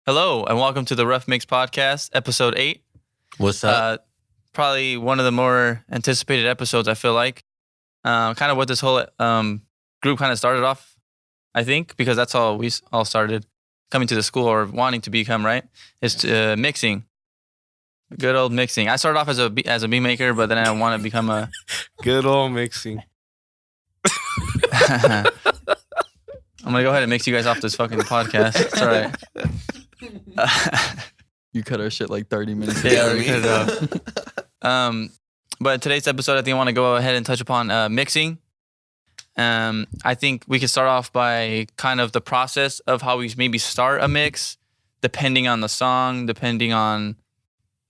Hello, and welcome to the Rough Mix Podcast, episode 8. What's up? Probably one of the more anticipated episodes, I feel like. Kind of what this whole group kind of started off, I think, because that's how we all started coming to the school or wanting to become, right? Is mixing. Good old mixing. I started off as a beat maker, but then I want to become a... Good old mixing. I'm going to go ahead and mix you guys off this fucking podcast. It's all right. You cut our shit like 30 minutes ago. Yeah, we cut it off. But today's episode, I think I want to go ahead and touch upon mixing. I think we could start off by kind of the process of how we maybe start a mix, depending on the song, depending on,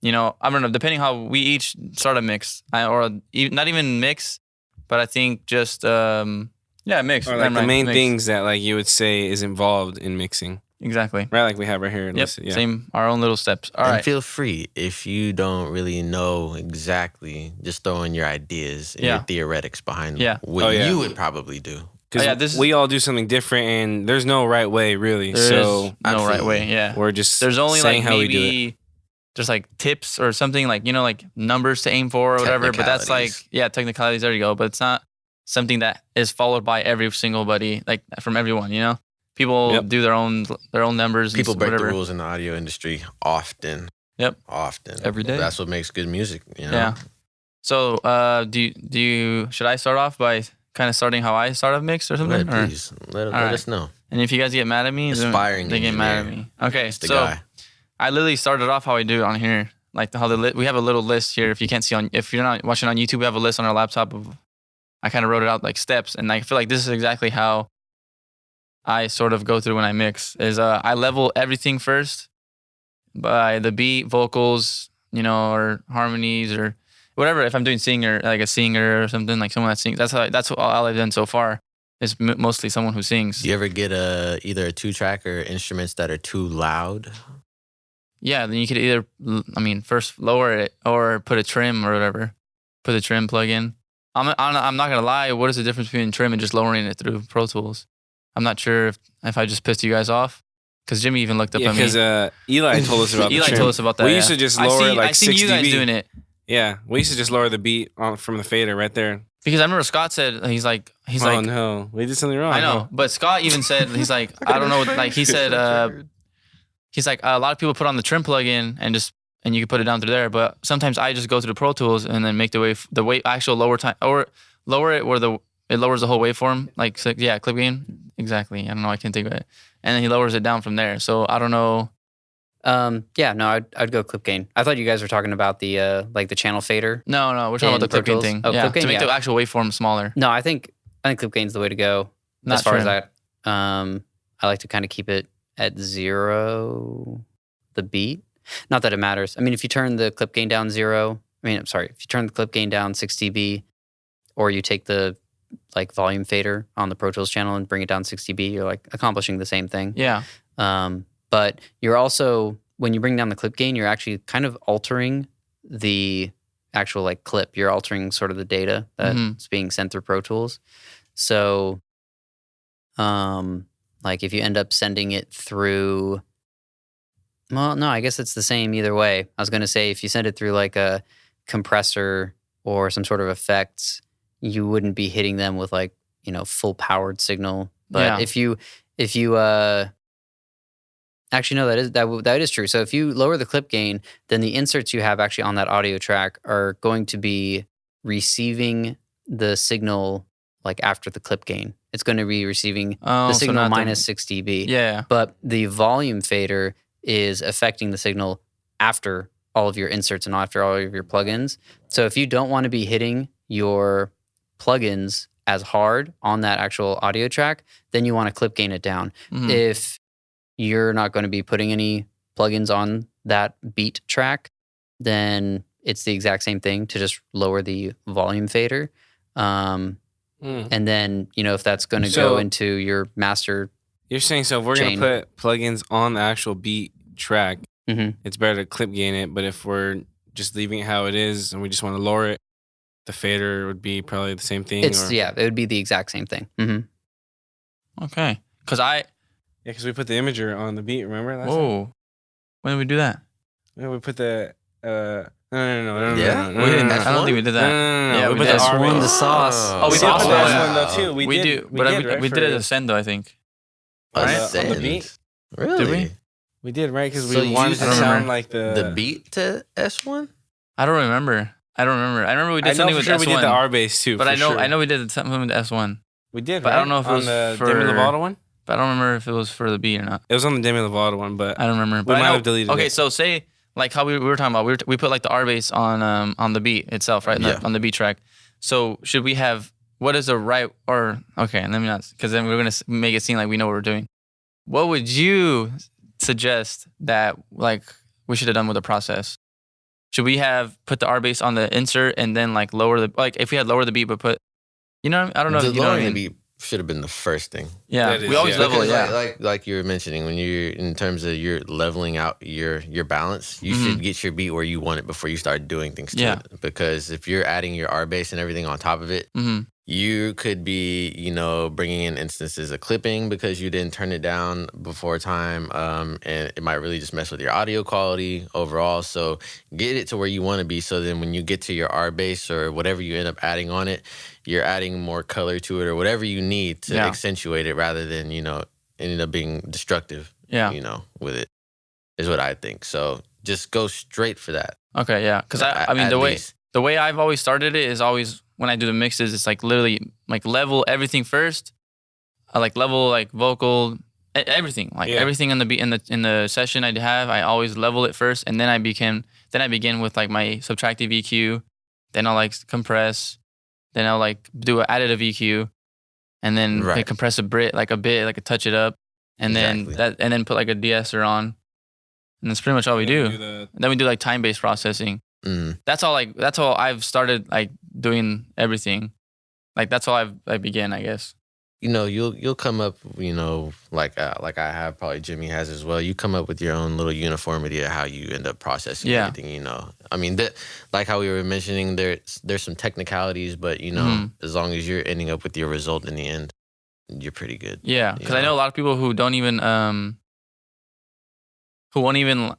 I don't know, depending how we each start a mix, or not even mix, but I think just, mix. Or like the main things that like you would say is involved in mixing. Exactly. Right, like we have right here. Yep, same, our own little steps. All right. Feel free, if you don't really know exactly, just throw in your ideas and your theoretics behind what you would probably do. Because we all do something different and there's no right way, really. There's no right way, yeah. We're just there's only saying like how maybe we do it. Just like tips or something like, like numbers to aim for or whatever. But that's like, technicalities, there you go. But it's not something that is followed by every single buddy, like from everyone, People do their own numbers. People break whatever. the rules in the audio industry often. Yep. Often. Every day. That's what makes good music, Yeah. So, should I start off by kind of starting how I start a mix or something? Please, let us know. And if you guys get mad at me, Aspiring they get mad at me. Okay, so guy. I literally started off how I do it on here. Like how we have a little list here. If you can't see if you're not watching on YouTube, we have a list on our laptop of, I kind of wrote it out like steps. And I feel like this is exactly how I sort of go through when I mix is I level everything first by the beat, vocals, or harmonies or whatever. If I'm doing singer, like a singer or something, like someone that sings, that's all I've done so far is mostly someone who sings. Do you ever get either a 2-track or instruments that are too loud? Yeah, then you could either, first lower it or put a trim or whatever. Put the trim plug in. I'm not gonna lie. What is the difference between trim and just lowering it through Pro Tools? I'm not sure if I just pissed you guys off. Because Jimmy even looked up at me. Because Eli told us about the trim. Eli told us about that. We used to just lower like 6 dB. I seen you guys doing it. Yeah, we used to just lower the beat from the fader right there. Because I remember Scott said, he's like, oh no, we did something wrong. I know, but Scott even said, he's like, I don't know, like he said, he's like, a lot of people put on the trim plugin and you can put it down through there, but sometimes I just go through the Pro Tools and then make the actual lower time, or lower it where it lowers the whole waveform, like, so, yeah, clip gain. Exactly. I don't know. I can't think of it. And then he lowers it down from there. So I don't know. I'd go clip gain. I thought you guys were talking about the like the channel fader. No, we're talking about the clip gain thing. Oh, clip gain, to make the actual waveform smaller. No, I think clip gain's the way to go. Not as far trim. as that, I like to kind of keep it at 0, the beat. Not that it matters. I mean, if you turn the clip gain down 0, if you turn the clip gain down 6 dB, or you take the like volume fader on the Pro Tools channel and bring it down 6 dB, you're like accomplishing the same thing. Yeah. But you're also, when you bring down the clip gain, you're actually kind of altering the actual like clip. You're altering sort of the data that's being sent through Pro Tools. So, like if you end up sending it through, well, no, I guess it's the same either way. I was going to say if you send it through like a compressor or some sort of effects, you wouldn't be hitting them with like, full powered signal. But if you actually no, that is true. So if you lower the clip gain, then the inserts you have actually on that audio track are going to be receiving the signal like after the clip gain. It's going to be receiving the signal minus 6 dB. Yeah. But the volume fader is affecting the signal after all of your inserts and after all of your plugins. So if you don't want to be hitting your plugins as hard on that actual audio track, then you want to clip gain it down. Mm-hmm. If you're not going to be putting any plugins on that beat track, then it's the exact same thing to just lower the volume fader. And then, if that's going to go into your master. You're saying, so if we're going to put plugins on the actual beat track, it's better to clip gain it. But if we're just leaving it how it is and we just want to lower it, the fader would be probably the same thing. It would be the exact same thing. Okay. Because because we put the imager on the beat, remember? Whoa. When did we do that? Yeah, we put the no. Yeah, we didn't. I don't think we did that. No. Yeah, we put the S1, the sauce. Oh, we did put the S1 though too. We did, but we did it as Ascend though, I think. Right? On the beat. Really? Did we? We did, right? Because we wanted to sound like the beat to S1. I don't remember. I remember we did something with S1. We did the R bass too. But I know we did something with S1. We did, but right? I don't know if it was the for Demi Lovato one. But I don't remember if it was for the beat or not. It was on the Demi Lovato one, but I don't remember. But we might have deleted it. Okay, so say like how we were talking about, we put like the R bass on the beat itself, right? Yeah. On the beat track. So should we have what is the right or okay? Let me not because then we're gonna make it seem like we know what we're doing. What would you suggest that like we should have done with the process? Should we have put the R bass on the insert and then like lower the like if we had lower the beat but put I don't know if you know what I mean. The beat should have been the first thing. Yeah, we always level it. Yeah, like you were mentioning when you're in terms of you're leveling out your balance, you should get your beat where you want it before you start doing things to it. Because if you're adding your R bass and everything on top of it, you could be bringing in instances of clipping because you didn't turn it down before time, and it might really just mess with your audio quality overall. So get it to where you want to be. So then when you get to your R bass or whatever you end up adding on it, you're adding more color to it or whatever you need to accentuate it rather than, ending up being destructive, with it is what I think. So just go straight for that. Okay, yeah. Because I mean, the way I've always started it is always when I do the mixes, it's like literally like level everything first. I like level like vocal, everything. Like everything in the beat in the session I have, I always level it first. And then I begin with like my subtractive EQ. Then I'll like compress. Then I'll like do an additive EQ, and then compress a bit, like touch it up, and then put like a de-esser on, and that's pretty much all we do. Then we do like time-based processing. That's all I've started like doing everything. Like that's all I begin, I guess. You'll come up, like I have, probably Jimmy has as well. You come up with your own little uniformity of how you end up processing everything. I mean, like how we were mentioning, there's some technicalities, but as long as you're ending up with your result in the end, you're pretty good. Yeah, because I know a lot of people who don't even who won't even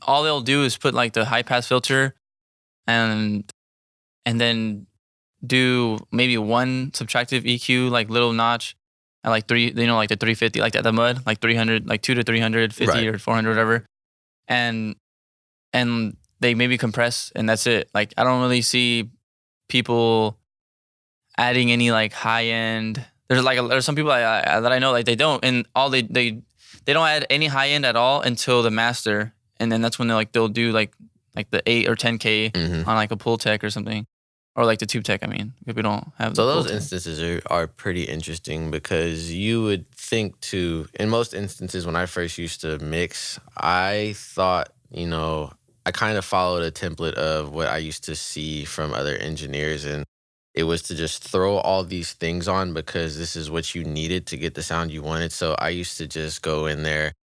all they'll do is put like the high pass filter, and then do maybe one subtractive EQ, like little notch at like like the 350, like at the mud, like 300, like 2 to 350 or 400, whatever. And they maybe compress and that's it. Like, I don't really see people adding any like high end. There's some people that I know, like they don't, and they don't add any high end at all until the master. And then that's when they'll do like the 8 or 10K on like a pull tech or something. Or like the tube tech, I mean, if we don't have. So those instances are pretty interesting because you would think in most instances when I first used to mix, I thought, I kind of followed a template of what I used to see from other engineers. And it was to just throw all these things on because this is what you needed to get the sound you wanted. So I used to just go in there.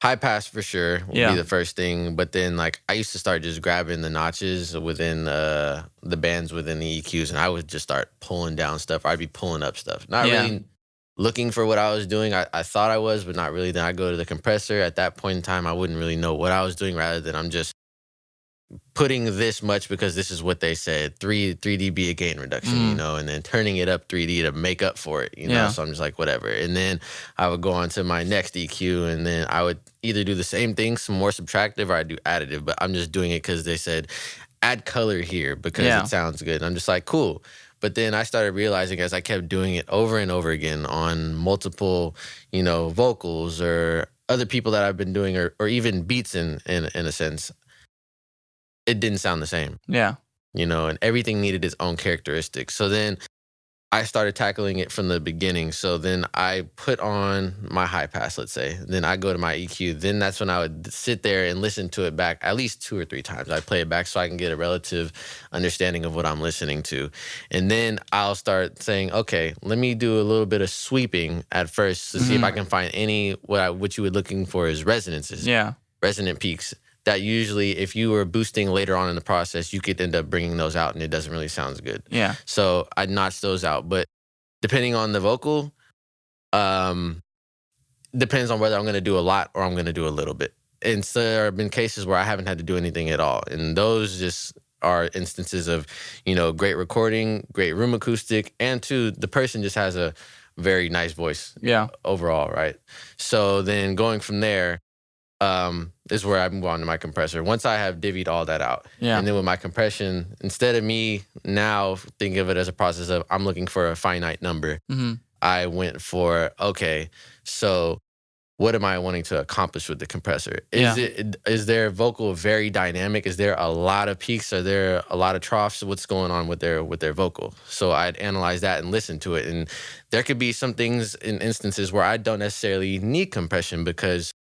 High pass for sure would be the first thing, but then like I used to start just grabbing the notches within the bands within the EQs, and I would just start pulling down stuff. I'd be pulling up stuff, not really looking for what I was doing. I thought I was, but not really. Then I go to the compressor. At that point in time, I wouldn't really know what I was doing. Rather than I'm just putting this much because this is what they said, 3 dB a gain reduction, and then turning it up 3D to make up for it, So I'm just like, whatever. And then I would go on to my next EQ, and then I would either do the same thing, some more subtractive, or I do additive. But I'm just doing it because they said add color here because it sounds good. And I'm just like, cool. But then I started realizing as I kept doing it over and over again on multiple, vocals or other people that I've been doing, or even beats in a sense, it didn't sound the same. Yeah. And everything needed its own characteristics. So then I started tackling it from the beginning. So then I put on my high pass, let's say. Then I go to my EQ. Then that's when I would sit there and listen to it back at least 2 or 3 times. I play it back so I can get a relative understanding of what I'm listening to. And then I'll start saying, okay, let me do a little bit of sweeping at first to see if I can find any, what you were looking for is resonances. Yeah. Resonant peaks. That usually, if you were boosting later on in the process, you could end up bringing those out and it doesn't really sound as good. Yeah. So I'd notch those out. But depending on the vocal, depends on whether I'm going to do a lot or I'm going to do a little bit. And so there have been cases where I haven't had to do anything at all. And those just are instances of, great recording, great room acoustic, and two, the person just has a very nice voice overall, right? So then going from there is where I move on to my compressor. Once I have divvied all that out. Yeah. And then with my compression, instead of me now thinking of it as a process of I'm looking for a finite number, I went for, okay, so what am I wanting to accomplish with the compressor? Is their vocal very dynamic? Is there a lot of peaks? Are there a lot of troughs? What's going on with their vocal? So I'd analyze that and listen to it. And there could be some things in instances where I don't necessarily need compression because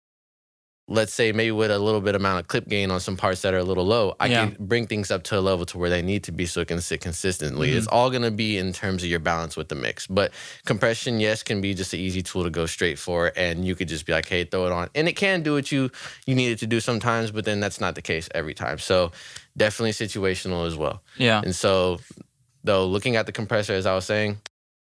let's say maybe with a little bit amount of clip gain on some parts that are a little low, I can bring things up to a level to where they need to be so it can sit consistently. It's all going to be in terms of your balance with the mix. But compression, yes, can be just an easy tool to go straight for, and you could just be like, hey, throw it on. And it can do what you need it to do sometimes, but then that's not the case every time. So definitely situational as well. Yeah. And so, though, looking at the compressor, as I was saying,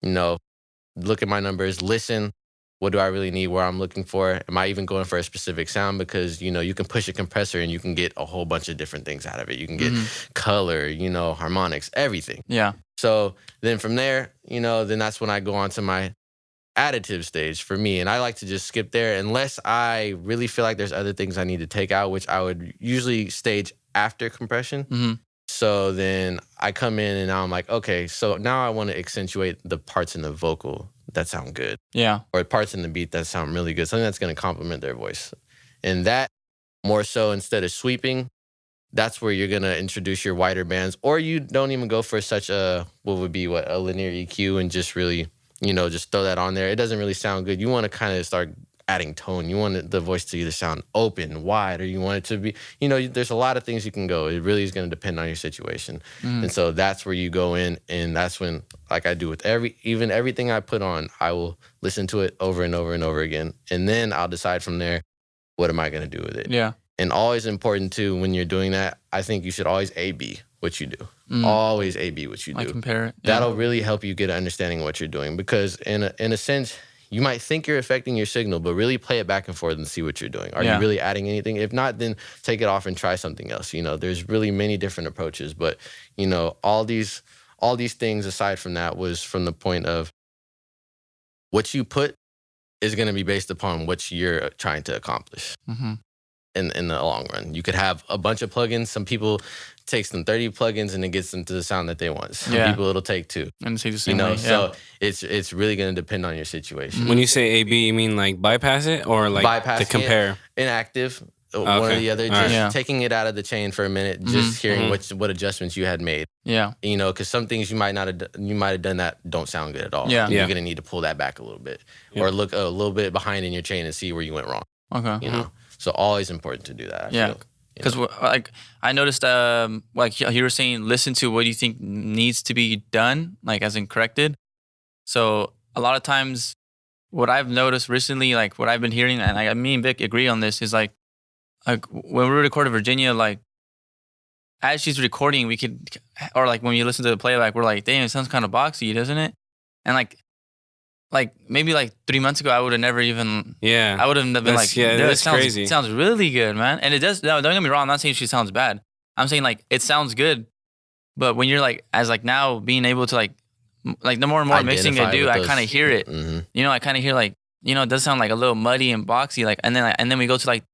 look at my numbers, listen. What do I really need? Where I'm looking for? Am I even going for a specific sound? Because, you can push a compressor and you can get a whole bunch of different things out of it. You can get color, harmonics, everything. Yeah. So then from there, then that's when I go on to my additive stage for me. And I like to just skip there unless I really feel like there's other things I need to take out, which I would usually stage after compression. So then I come in and now I'm like, okay, so now I want to accentuate the parts in the vocal that sound good. Yeah. Or parts in the beat that sound really good. Something that's going to complement their voice. And that more so instead of sweeping, that's where you're going to introduce your wider bands. Or you don't even go for such a linear EQ and just really, just throw that on there. It doesn't really sound good. You want to kind of start adding tone. You want the voice to either sound open, wide, or you want it to be, there's a lot of things you can go. It really is going to depend on your situation. And so that's where you go in, and that's when, like I do with everything I put on, I will listen to it over and over and over again. And then I'll decide from there, what am I going to do with it? Yeah. And always important too, when you're doing that, I think you should always A/B what you do. Always A/B what you do. Compare it. Yeah. That'll really help you get an understanding of what you're doing, because in a sense, you might think you're affecting your signal, but really play it back and forth and see what you're doing. Are you really adding anything? If not, then take it off and try something else. There's really many different approaches, but all these things aside from that was from the point of what you put is going to be based upon what you're trying to accomplish in the long run. You could have a bunch of plugins. Some people takes them 30 plugins and it gets them to the sound that they want. Some people it'll take 2. And see the same way. So it's really going to depend on your situation. When you say A/B, you mean like bypass it or like bypass to compare? Inactive, one or the other. Just taking it out of the chain for a minute, just hearing what adjustments you had made. Yeah. Because some things you might have done that don't sound good at all. Yeah. You're going to need to pull that back a little bit or look a little bit behind in your chain and see where you went wrong. Okay. So always important to do that. I feel. Because like I noticed, like you were saying, listen to what you think needs to be done, like as in corrected. So a lot of times, what I've noticed recently, like what I've been hearing, and me and Vic agree on this, is like when we recorded Virginia, like as she's recording, we could, or like when you listen to the playback, we're like, damn, it sounds kind of boxy, doesn't it? And like maybe like 3 months ago, I would have never even. Yeah. I would have been like, this sounds crazy. It sounds really good, man. And it does. No, don't get me wrong. I'm not saying she sounds bad. I'm saying like it sounds good, but when you're like as like now being able to like the more and more mixing I do, I kind of hear it. I kind of hear like it does sound like a little muddy and boxy. Like and then we go to like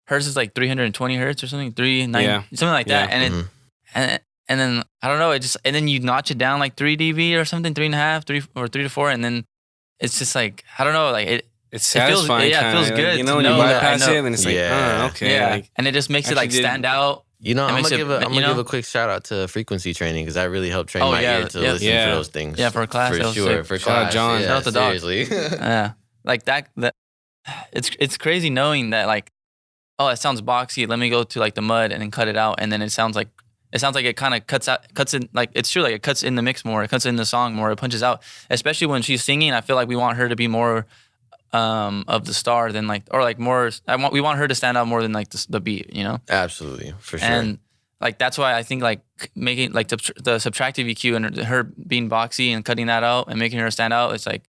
hers is like 320 hertz or something, 390 something like that, and then I don't know. It just and then you notch it down like 3 dB or something, 3.5, 3 or 3 to 4, and then. It's just like, I don't know, like it's satisfying. It feels good. When you bypass it, and it's like, okay. Yeah. Like, and it just makes it like stand out. I'm gonna give a quick shout out to frequency training, because that really helped train my ear to listen for those things. Yeah, for class. For sure. For class. John. Yeah, seriously. Yeah. Like that it's crazy knowing that like, oh, it sounds boxy. Let me go to like the mud and then cut it out. And then it sounds like it kind of cuts in, like, it's true, like it cuts in the mix more, it cuts in the song more, it punches out. Especially when she's singing, I feel like we want her to be more of the star than like, or like more, we want her to stand out more than like the beat, Absolutely, for sure. And like, that's why I think like making like the subtractive EQ and her being boxy and cutting that out and making her stand out, it's like,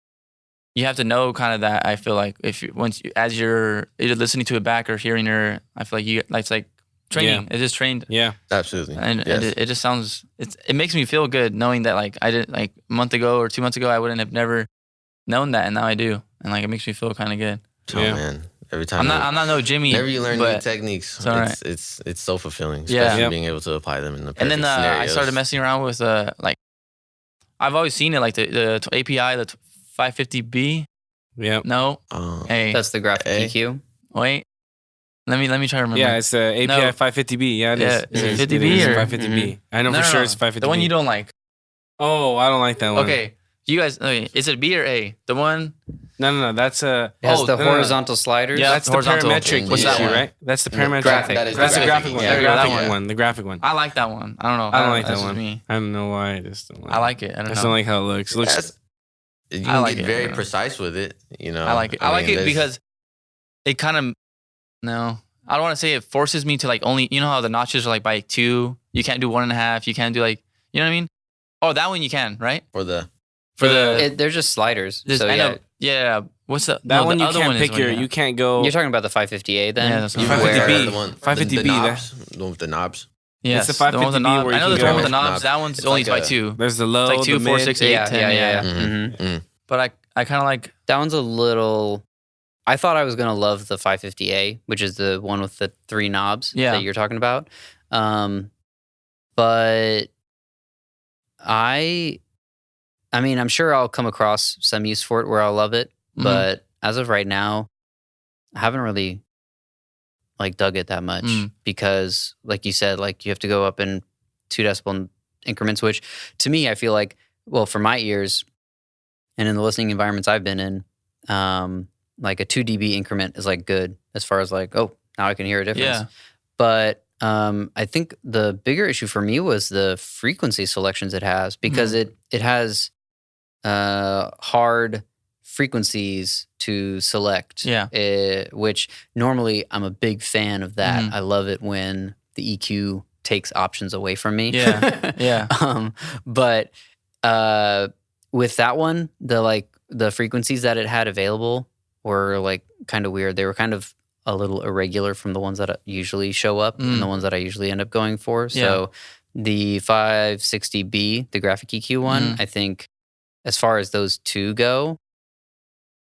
you have to know kind of that. I feel like as you're either listening to it back or hearing her, I feel like it's like training. It's just trained. Yeah, absolutely. And it just sounds. It makes me feel good knowing that like I didn't like a month ago or 2 months ago I wouldn't have never known that, and now I do, and like it makes me feel kind of good. Oh man, every time I'm not no Jimmy. Whenever you learn new techniques, it's so fulfilling. Especially being able to apply them in the perfect and then scenarios. I started messing around with like I've always seen it like the API, the 550B. Yep. No. A. That's the graphic EQ. Wait. Let me try to remember. Yeah, it's the API 550B. Yeah, it is. Is it 50B or 550B? I know for sure it's 550B. The one you don't like. Oh, I don't like that one. Okay. You guys, is it B or A? The one? No. That's it has the horizontal sliders. Yeah, that's the parametric What's that one? right? That's the parametric. Graphic. That's the graphic one. Yeah, The graphic one. The graphic one. I like that one. I don't know. I don't like that That's one. Me. I don't know why. I just don't like I like it. I don't know. don't like how it looks. It looks. You can get very precise with it. You know. I like it. I like it because it kind of I don't want to say it forces me to like only. You know how the notches are like by 2. You can't do 1.5. You can't do like. You know what I mean? Oh, that one you can, right? They're just sliders. So yeah. What's that one the you other can't one pick you can't go. You're talking about the 550A then? Yeah, that's 550B. 550B. The one with the knobs. Yeah, it's the 550B where I know you the can one go. with the knobs. That one's only by 2. There's the low, it's like 2, the 4, mid. 6, 8, 10. Yeah. Mm-hmm. But I kind of like that one's a little. I thought I was gonna love the 550A, which is the one with the 3 knobs that you're talking about. But I mean, I'm sure I'll come across some use for it where I'll love it. But as of right now, I haven't really like dug it that much because, like you said, like you have to go up in 2 decibel increments, which to me, I feel like, well, for my ears and in the listening environments I've been in, like a 2 dB increment is like good as far as like, oh, now I can hear a difference. Yeah. But I think the bigger issue for me was the frequency selections it has because it has hard frequencies to select. Yeah. Which normally I'm a big fan of that. I love it when the EQ takes options away from me. Yeah. Yeah. But with that one, the frequencies that it had available were like kind of weird. They were kind of a little irregular from the ones that usually show up and the ones that I usually end up going for. So the 560B, the graphic EQ one, I think as far as those 2 go,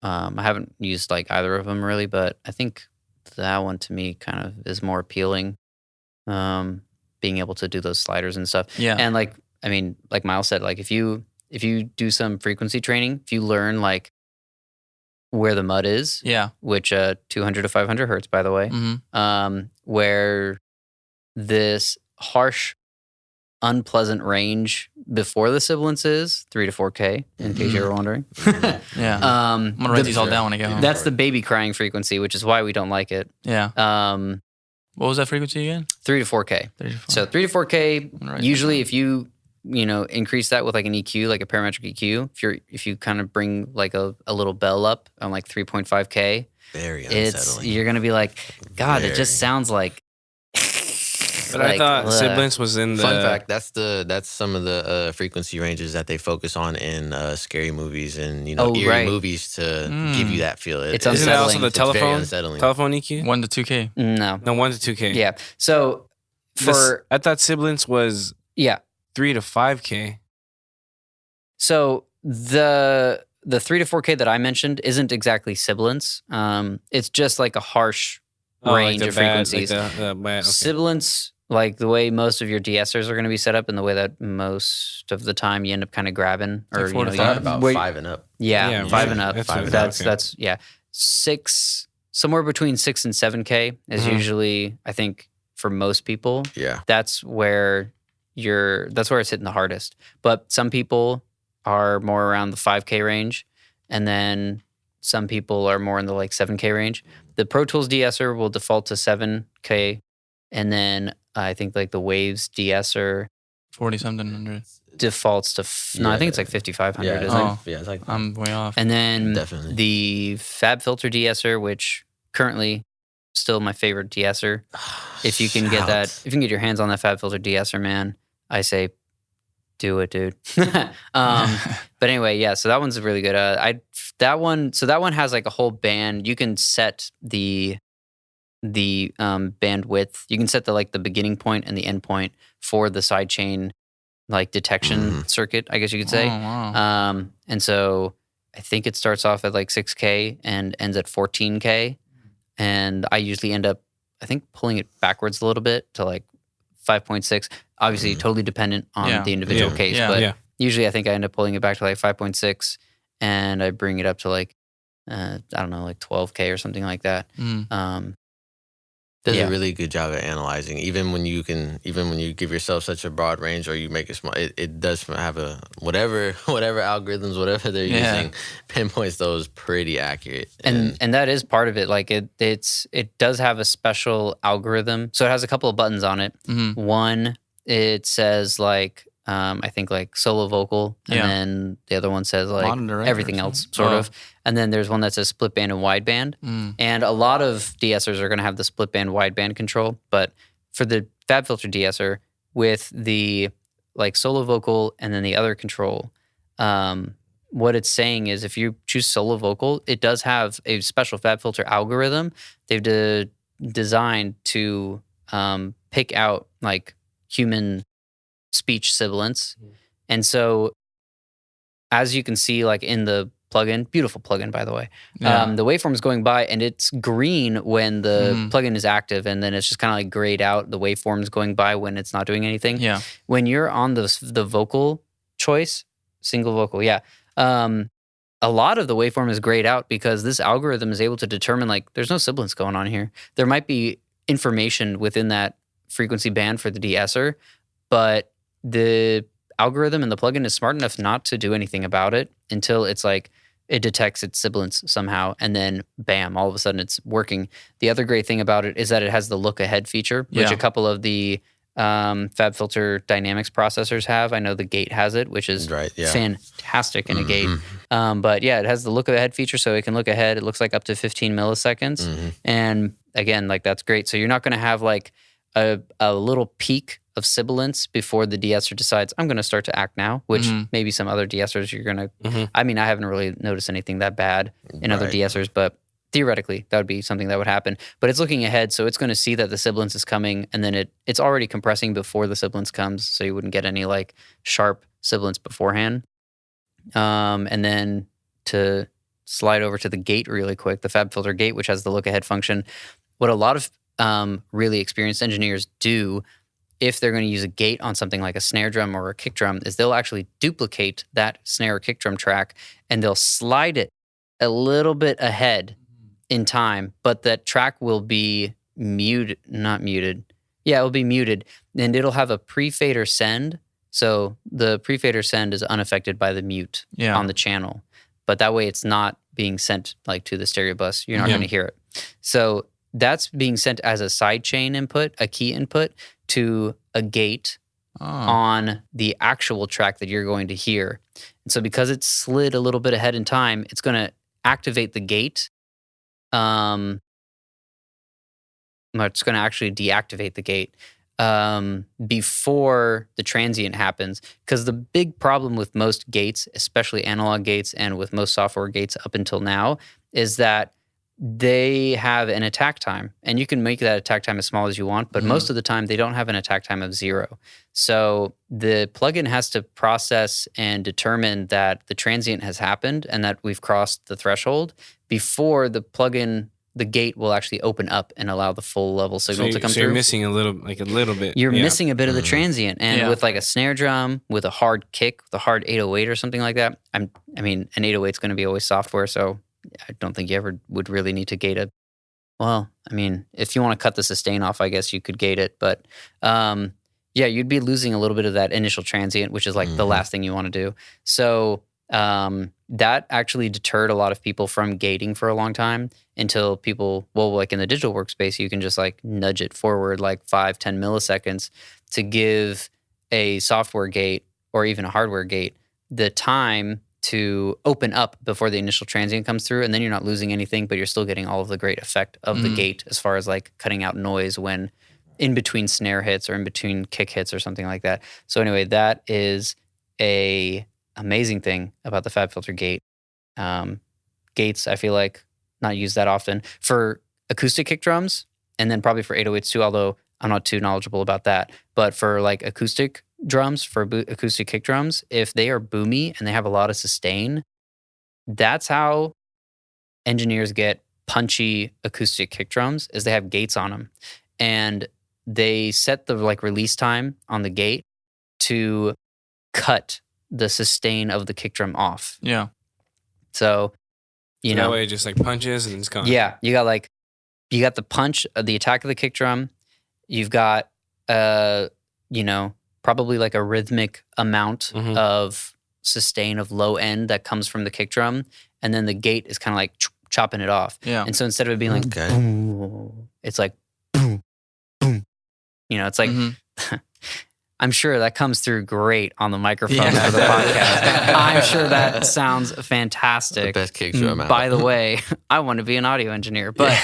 I haven't used like either of them really, but I think that one to me kind of is more appealing. Being able to do those sliders and stuff. Yeah. And like, I mean, like Miles said, like if you do some frequency training, if you learn like where the mud is, which 200 to 500 hertz, by the way, where this harsh, unpleasant range before the sibilance is 3 to 4K, in case you were wondering. Yeah. I'm gonna write these all down when I get home. That's the baby crying frequency, which is why we don't like it. Yeah. What was that frequency again? 3 to 4K. 3 to 4. So 3 to 4K. Usually, if you increase that with like an EQ, like a parametric EQ, if you kind of bring like a little bell up on like 3.5K, very unsettling. You're gonna be like, God, it just sounds like. But I thought sibilance was in the. Fun fact: that's some of the frequency ranges that they focus on in scary movies and eerie movies to give you that feel. It's Isn't that also the It's very telephone unsettling. EQ? 1 to 2K. No, 1 to 2K. Yeah. So I thought sibilance was 3 to 5K. So the 3 to 4K that I mentioned isn't exactly sibilance. It's just like a harsh range of frequencies. Sibilance, like the way most of your de-essers are going to be set up, and the way that most of the time you end up kind of grabbing, or like 5, about 5 and up. Yeah, 5 and up. That's 6, somewhere between 6 and 7K is usually, I think, for most people. Yeah, that's where it's hitting the hardest. But some people are more around the 5K range, and then some people are more in the like 7K range. The Pro Tools de-esser will default to 7K, and then I think like the Waves de-esser 40-something hundred defaults to I think it's like 5500. It's like I'm way off. And then definitely the Fab Filter de-esser, which currently still my favorite de-esser. If you can get your hands on that Fab Filter de-esser, man, I say Do it, dude. But anyway, yeah. So that one's really good. That one has like a whole band. You can set the bandwidth. You can set the beginning point and the end point for the sidechain like detection circuit, I guess you could say. Oh, wow. And so I think it starts off at like 6K and ends at 14K. And I usually end up, I think, pulling it backwards a little bit to like 5.6. Obviously, totally dependent on the individual case. But usually I think I end up pulling it back to like 5.6 and I bring it up to like, I don't know, like 12K or something like that. Does a really good job at analyzing. Even when you give yourself such a broad range or you make it small, it does have a whatever algorithms, whatever they're using, pinpoints those pretty accurate. And that is part of it. Like it does have a special algorithm. So it has a couple of buttons on it. One, it says like I think like solo vocal, and then the other one says like Monitor everything else, sort of. And then there's one that says split band and wide band. And a lot of de-essers are going to have the split band, wide band control. But for the FabFilter de-esser with the like solo vocal and then the other control, what it's saying is if you choose solo vocal, it does have a special FabFilter algorithm they've designed to pick out like human speech sibilants. And so as you can see like in the plugin, beautiful plugin by the way, the waveform's going by and it's green when the plugin is active, and then it's just kind of like grayed out, the waveform's going by when it's not doing anything. When you're on the vocal choice, single vocal, a lot of the waveform is grayed out because this algorithm is able to determine like there's no sibilance going on here. There might be information within that frequency band for the de-esser, but the algorithm and the plugin is smart enough not to do anything about it until it's like it detects its sibilance somehow, and then bam, all of a sudden it's working. The other great thing about it is that it has the look ahead feature, which a couple of the FabFilter Dynamics processors have. I know the Gate has it, which is fantastic in a Gate. But yeah, it has the look ahead feature, so it can look ahead. It looks like up to 15 milliseconds. And again, like that's great. So you're not going to have like a little peak of sibilance before the de-esser decides, I'm going to start to act now, which maybe some other de-essers you're going to, I mean, I haven't really noticed anything that bad in other de-essers, but theoretically that would be something that would happen. But it's looking ahead, so it's going to see that the sibilance is coming, and then it's already compressing before the sibilance comes, so you wouldn't get any like sharp sibilance beforehand. And then to slide over to the Gate really quick, the FabFilter Gate, which has the look ahead function, what a lot of really experienced engineers do if they're going to use a gate on something like a snare drum or a kick drum is they'll actually duplicate that snare or kick drum track and they'll slide it a little bit ahead in time, but that track will be not muted. Yeah, it will be muted, and it'll have a pre-fader send. So the pre-fader send is unaffected by the mute on the channel, but that way it's not being sent like to the stereo bus. You're not going to hear it. So that's being sent as a sidechain input, a key input to a gate on the actual track that you're going to hear. And so because it's slid a little bit ahead in time, it's going to activate the gate. It's going to actually deactivate the gate before the transient happens. Because the big problem with most gates, especially analog gates and with most software gates up until now, is that they have an attack time, and you can make that attack time as small as you want, but most of the time they don't have an attack time of 0. So the plugin has to process and determine that the transient has happened and that we've crossed the threshold before the gate will actually open up and allow the full level signal to come through. So you're missing a little bit. You're missing a bit of the transient. And with like a snare drum, with a hard kick, with a hard 808 or something like that, I mean, an 808 is going to be always software, so I don't think you ever would really need to gate it. Well, I mean, if you want to cut the sustain off, I guess you could gate it. But you'd be losing a little bit of that initial transient, which is like the last thing you want to do. So that actually deterred a lot of people from gating for a long time until people, like in the digital workspace, you can just like nudge it forward like 5-10 milliseconds to give a software gate or even a hardware gate the time to open up before the initial transient comes through, and then you're not losing anything, but you're still getting all of the great effect of the gate as far as like cutting out noise when in between snare hits or in between kick hits or something like that. So anyway, that is a amazing thing about the fab filter gate. Gates, I feel like, not used that often for acoustic kick drums, and then probably for 808s too, although I'm not too knowledgeable about that. But for like acoustic drums, for acoustic kick drums, if they are boomy and they have a lot of sustain, that's how engineers get punchy acoustic kick drums, is they have gates on them. And they set the like release time on the gate to cut the sustain of the kick drum off. Yeah. So, you know, that way it just like punches and it's gone. Yeah, you got the punch, the attack of the kick drum. You've got, you know, probably like a rhythmic amount of sustain of low end that comes from the kick drum, and then the gate is kind of like chopping it off. Yeah. And so instead of it being like boom, it's like boom, boom. You know, it's like. I'm sure that comes through great on the microphone for the podcast. I'm sure that sounds fantastic. The best kick drum out. By the way, I want to be an audio engineer, but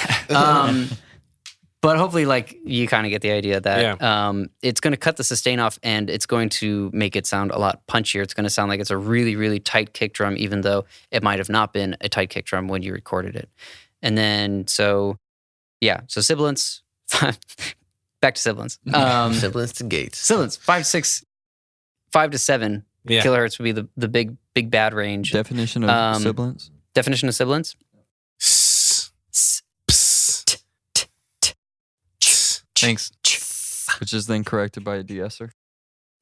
but hopefully, like, you kind of get the idea that it's going to cut the sustain off, and it's going to make it sound a lot punchier. It's going to sound like it's a really, really tight kick drum, even though it might have not been a tight kick drum when you recorded it. And then, so sibilants. Back to sibilants. Sibilants to gates. Sibilants, 5 to 7 kilohertz would be the big bad range. Definition of sibilants? Definition of sibilants? Thanks. Which is then corrected by a de-esser.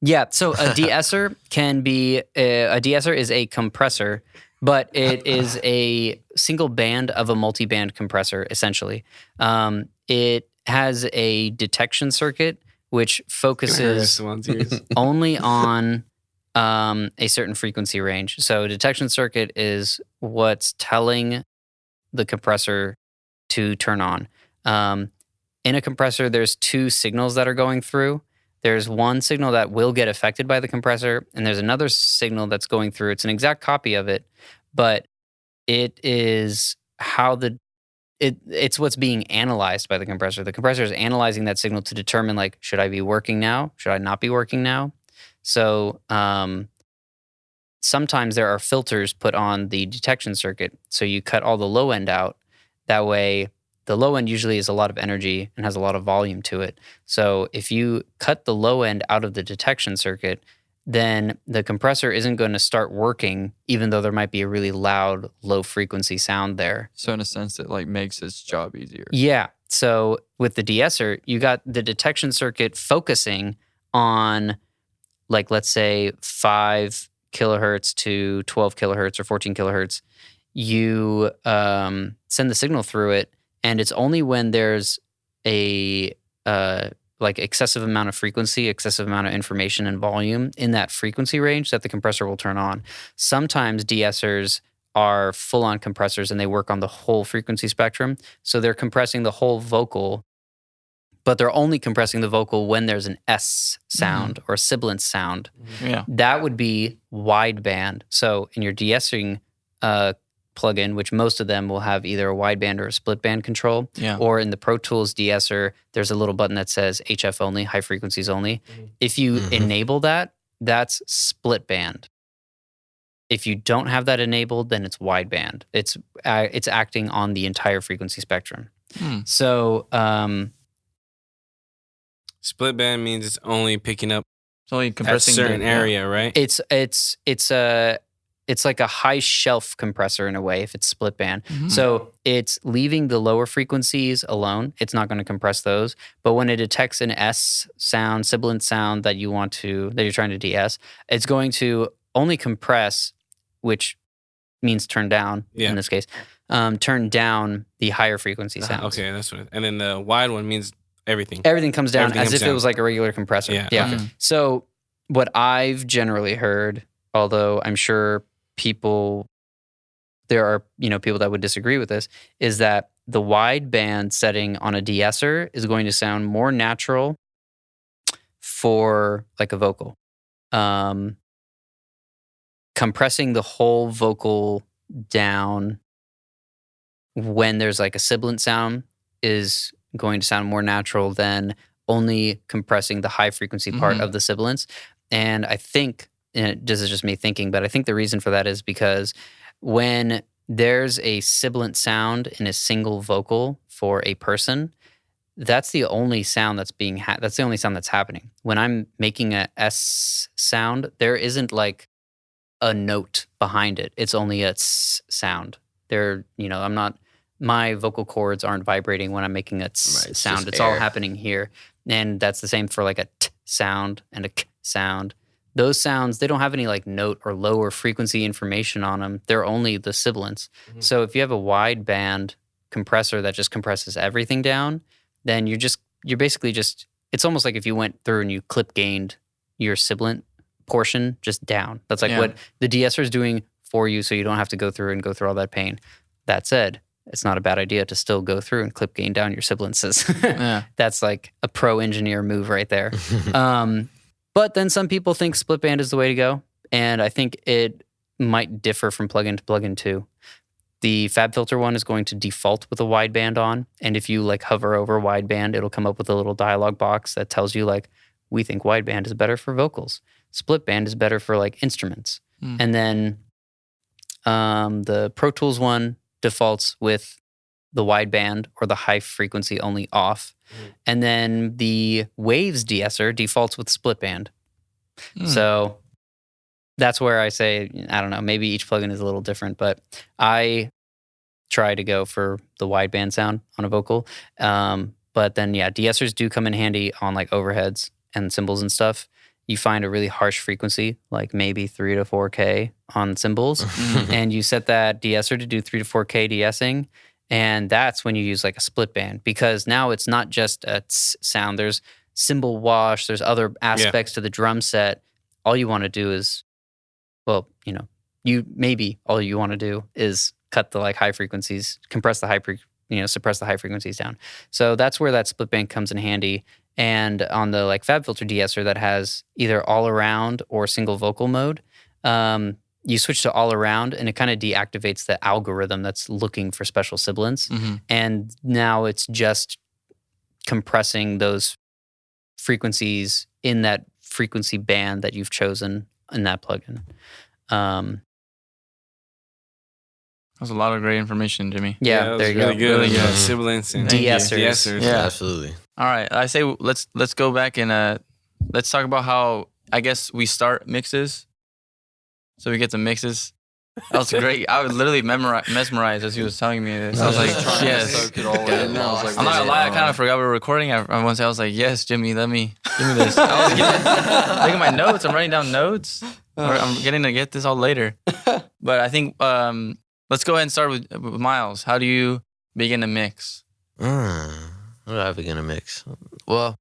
Yeah, so a de-esser can be, a de-esser is a compressor, but it is a single band of a multi-band compressor, essentially. It has a detection circuit which focuses only on a certain frequency range. So detection circuit is what's telling the compressor to turn on. In a compressor, there's two signals that are going through. There's one signal that will get affected by the compressor, and there's another signal that's going through. It's an exact copy of it, but it is how it's what's being analyzed by the compressor. The compressor is analyzing that signal to determine, like, should I be working now? Should I not be working now? So sometimes there are filters put on the detection circuit. So you cut all the low end out. That way, the low end usually is a lot of energy and has a lot of volume to it. So if you cut the low end out of the detection circuit, then the compressor isn't going to start working, even though there might be a really loud, low frequency sound there. So in a sense, it like makes its job easier. Yeah. So with the de-esser, you got the detection circuit focusing on, like, let's say 5 kilohertz to 12 kilohertz or 14 kilohertz. You send the signal through it, and it's only when there's a like excessive amount of frequency, excessive amount of information and volume in that frequency range that the compressor will turn on. Sometimes de-essers are full-on compressors and they work on the whole frequency spectrum. So they're compressing the whole vocal, but they're only compressing the vocal when there's an S sound or a sibilant sound. Yeah. That would be wideband. So in your de-essering plugin, which most of them will have either a wideband or a split band control, or in the Pro Tools de-esser, there's a little button that says HF only, high frequencies only. If you enable that, that's split band. If you don't have that enabled, then it's wideband. It's acting on the entire frequency spectrum. So split band means it's only picking up it's only compressing a certain area, right? It's like a high shelf compressor in a way if it's split band. So it's leaving the lower frequencies alone. It's not going to compress those. But when it detects an S sound, sibilant sound that you're trying to de-ess, it's going to only compress, which means turn down in this case, turn down the higher frequency sounds. Okay, that's what and then the wide one means everything. Everything comes down as if it was like a regular compressor. Yeah. Okay. So what I've generally heard, although I'm sure there are people that would disagree with this, is that the wide band setting on a de-esser is going to sound more natural for like a vocal. Compressing the whole vocal down when there's like a sibilant sound is going to sound more natural than only compressing the high frequency part of the sibilants. And I think this is just me thinking, but I think the reason for that is because when there's a sibilant sound in a single vocal for a person, that's the only sound that's being that's the only sound that's happening. When I'm making a S sound, there isn't like a note behind it. It's only a S sound. I'm not, my vocal cords aren't vibrating when I'm making a tss sound. It's all happening here. And that's the same for like a T sound and a K sound. Those sounds, they don't have any like note or lower frequency information on them. They're only the sibilants. Mm-hmm. So if you have a wide band compressor that just compresses everything down, then you're basically just, it's almost like if you went through and you clip gained your sibilant portion just down. That's like what the de-esser is doing for you, so you don't have to go through all that pain. That said, it's not a bad idea to still go through and clip gain down your sibilants. That's like a pro engineer move right there. But then some people think split band is the way to go, and I think it might differ from plugin to plugin too. The FabFilter one is going to default with a wideband on, and if you like hover over wideband, it'll come up with a little dialog box that tells you like, we think wideband is better for vocals. Split band is better for like instruments. And then the Pro Tools one defaults with the wideband or the high frequency only off. And then the Waves de-esser defaults with split band. So that's where I say, I don't know, maybe each plugin is a little different, but I try to go for the wideband sound on a vocal. But then, de-essers do come in handy on like overheads and cymbals and stuff. You find a really harsh frequency, like maybe 3 to 4K on cymbals, and you set that de-esser to do 3 to 4K de-essing, and that's when you use like a split band, because now it's not just a sound. There's cymbal wash, there's other aspects to the drum set. All you want to do is, all you want to do is cut the like high frequencies, compress the suppress the high frequencies down. So that's where that split band comes in handy. And on the like FabFilter de-esser that has either all around or single vocal mode, you switch to all around and it kind of deactivates the algorithm that's looking for special sibilants. And now it's just compressing those frequencies in that frequency band that you've chosen in that plugin. That was a lot of great information, Jimmy. Yeah, there you really go. Good. Really good. Sibilants and de-essers. Yeah, absolutely. All right, I say let's go back and let's talk about how I guess we start mixes. So we get to mixes. That was great. I was literally mesmerized as he was telling me this. I was like, yes. I'm not gonna lie, I kind of forgot we were recording. I was like, yes, Jimmy, give me this. I was making my notes. I'm writing down notes. I'm getting to get this all later. But I think let's go ahead and start with Miles. How do you begin to mix? How do I begin a mix? Well,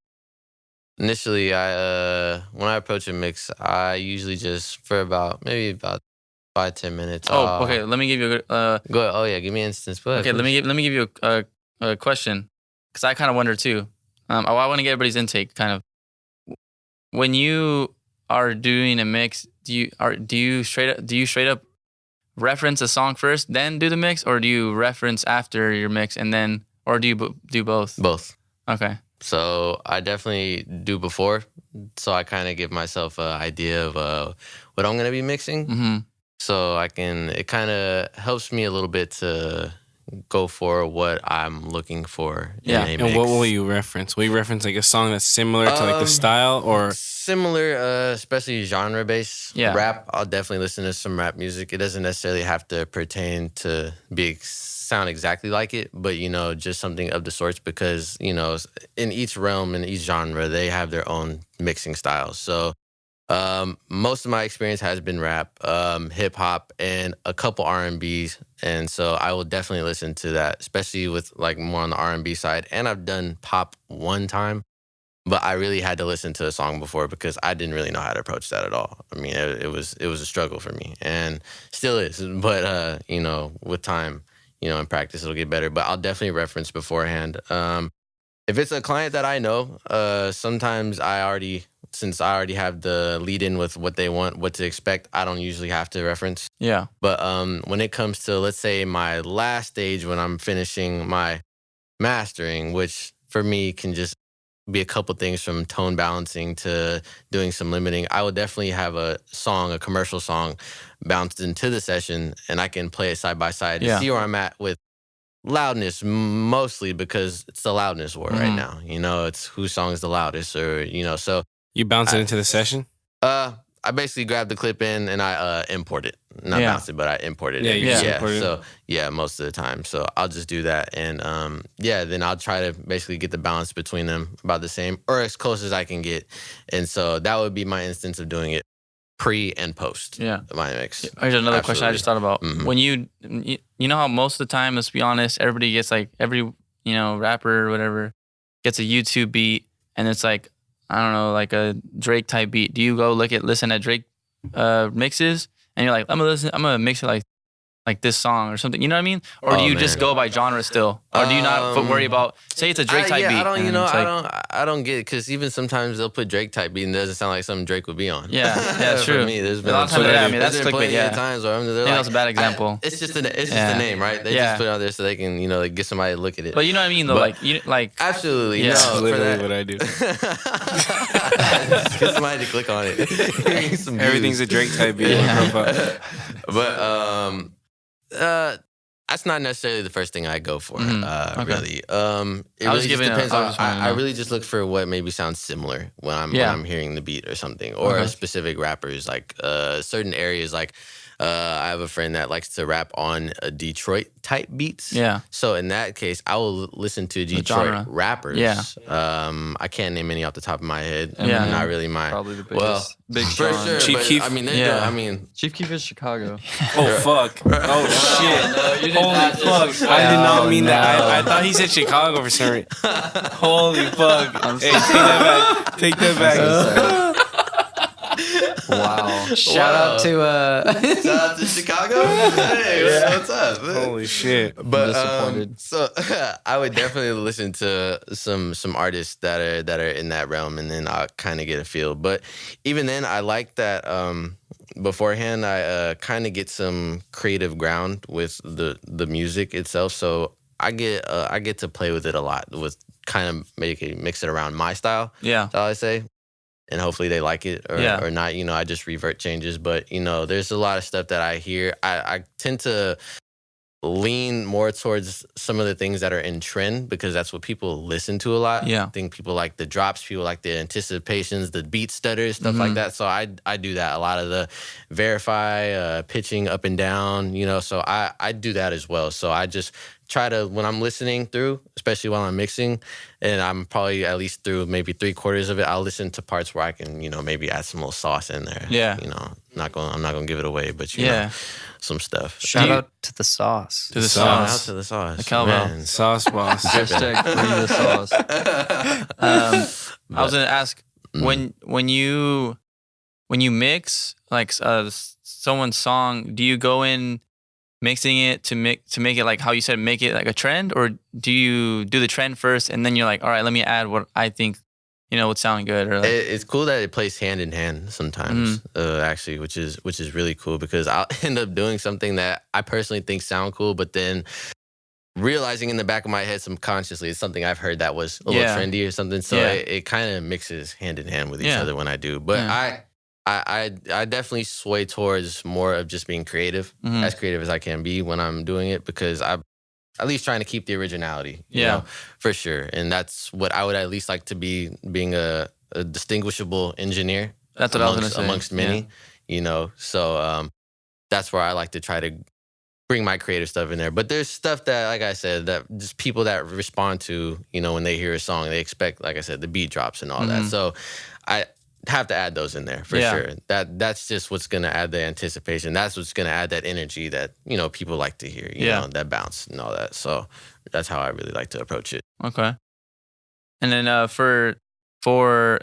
initially, when I approach a mix, I usually just for about 5-10 minutes. Oh, okay. Let me give you a go ahead. Oh yeah, give me an instance. Okay, let me give you a question, because I kind of wonder too. I want to get everybody's intake. Kind of, when you are doing a mix, do you straight up reference a song first, then do the mix, or do you reference after your mix and then, or do you do both? Both. Okay. So I definitely do before, so I kind of give myself an idea of what I'm gonna be mixing. So it kind of helps me a little bit to go for what I'm looking for in a mix. And what will you reference? Will you reference like a song that's similar to like the style, or similar, especially genre-based rap? I'll definitely listen to some rap music. It doesn't necessarily have to pertain to sound exactly like it, but just something of the sorts, because in each realm, in each genre, they have their own mixing styles. So most of my experience has been rap, hip hop, and a couple R&Bs, and so I will definitely listen to that, especially with like more on the R&B side. And I've done pop one time, but I really had to listen to a song before because I didn't really know how to approach that at all. I mean, it was a struggle for me, and still is. But with time, in practice, it'll get better. But I'll definitely reference beforehand. If it's a client that I know, sometimes since I already have the lead in with what they want, what to expect, I don't usually have to reference. Yeah. But when it comes to, let's say, my last stage when I'm finishing my mastering, which for me can just be a couple things from tone balancing to doing some limiting. I would definitely have a commercial song bounced into the session, and I can play it side by side to see where I'm at with loudness, mostly because it's the loudness war right now. You know, it's whose song is the loudest, or, you know, so. You bounce it into the session? I basically grab the clip in and I import it. Not bounce it, but I import it. So most of the time. So I'll just do that, and then I'll try to basically get the balance between them about the same or as close as I can get. And so that would be my instance of doing it pre and post. My mix. Here's another question I just thought about. When you know how most of the time, let's be honest, everybody gets like every rapper or whatever gets a YouTube beat, and it's like, I don't know, like a Drake type beat. Do you go listen at Drake mixes, and you're like, I'm gonna mix it like this song or something? You know what I mean? Or do you just go by genre still? Or do you not worry about, say it's a Drake type beat? I don't get it, because even sometimes they'll put Drake type beat and it doesn't sound like something Drake would be on. Yeah, true. For me, there's been a lot of times, that's clickbait. Times where that's a bad example. It's just the name, right? They just put it out there so they can get somebody to look at it. But you know what I mean, though. Absolutely. Yeah. That's literally what I do. Just get somebody to click on it. Everything's a Drake type beat. But that's not necessarily the first thing I go for. Really. It really just depends on. I really just look for what maybe sounds similar when I'm hearing the beat or something, or specific rappers, like certain areas. Like I have a friend that likes to rap on Detroit type beats. Yeah. So in that case, I will listen to Detroit rappers. Yeah. I can't name any off the top of my head. Yeah. Not really Probably the biggest. Big for Sean. sure. Chief But, Keef. I mean, Chief Keef is Chicago. Oh, fuck. Oh, shit. Holy fuck. I did not mean that. I thought he said Chicago for some reason. Holy fuck. Hey, take that back. Wow. Shout out to Chicago. Hey, what's up? Holy shit. But disappointed. So I would definitely listen to some artists that are in that realm, and then I'll kind of get a feel. But even then, I like that beforehand I kind of get some creative ground with the music itself. So I get to play with it a lot, with kind of mix it around my style. Yeah. That's all I say. And hopefully they like it or not. I just revert changes. But, there's a lot of stuff that I hear. I tend to lean more towards some of the things that are in trend, because that's what people listen to a lot. Yeah. I think people like the drops, people like the anticipations, the beat stutters, stuff like that. So I do that. A lot of the verify, pitching up and down, so I do that as well. So I just try to, when I'm listening through, especially while I'm mixing, and I'm probably at least through maybe 3/4 of it, I'll listen to parts where I can, maybe add some little sauce in there. Yeah. I'm not gonna give it away, but some stuff. Shout out to the sauce. To the Shout out sauce. to the sauce. The cowbell. Man. Sauce boss. Hashtag free the sauce. I was gonna ask, when you mix like someone's song, do you go in mixing it to make it like how you said, make it like a trend, or do you do the trend first and then you're like, all right, let me add what I think would sound good? Or It's cool that it plays hand in hand sometimes, actually, which is really cool, because I'll end up doing something that I personally think sound cool, but then realizing in the back of my head subconsciously it's something I've heard that was a little trendy or something. So it kind of mixes hand in hand with each other when I do. But I definitely sway towards more of just being creative, as creative as I can be when I'm doing it, because I'm at least trying to keep the originality, you know, for sure. And that's what I would at least like to be, being a distinguishable engineer. That's what I was going to say. Amongst many, So that's where I like to try to bring my creative stuff in there. But there's stuff that, like I said, that just people that respond to, when they hear a song, they expect, like I said, the beat drops and all that. So I have to add those in there for sure. That's just what's going to add the anticipation. That's what's going to add that energy that, people like to hear, you know, that bounce and all that. So that's how I really like to approach it. Okay. And then for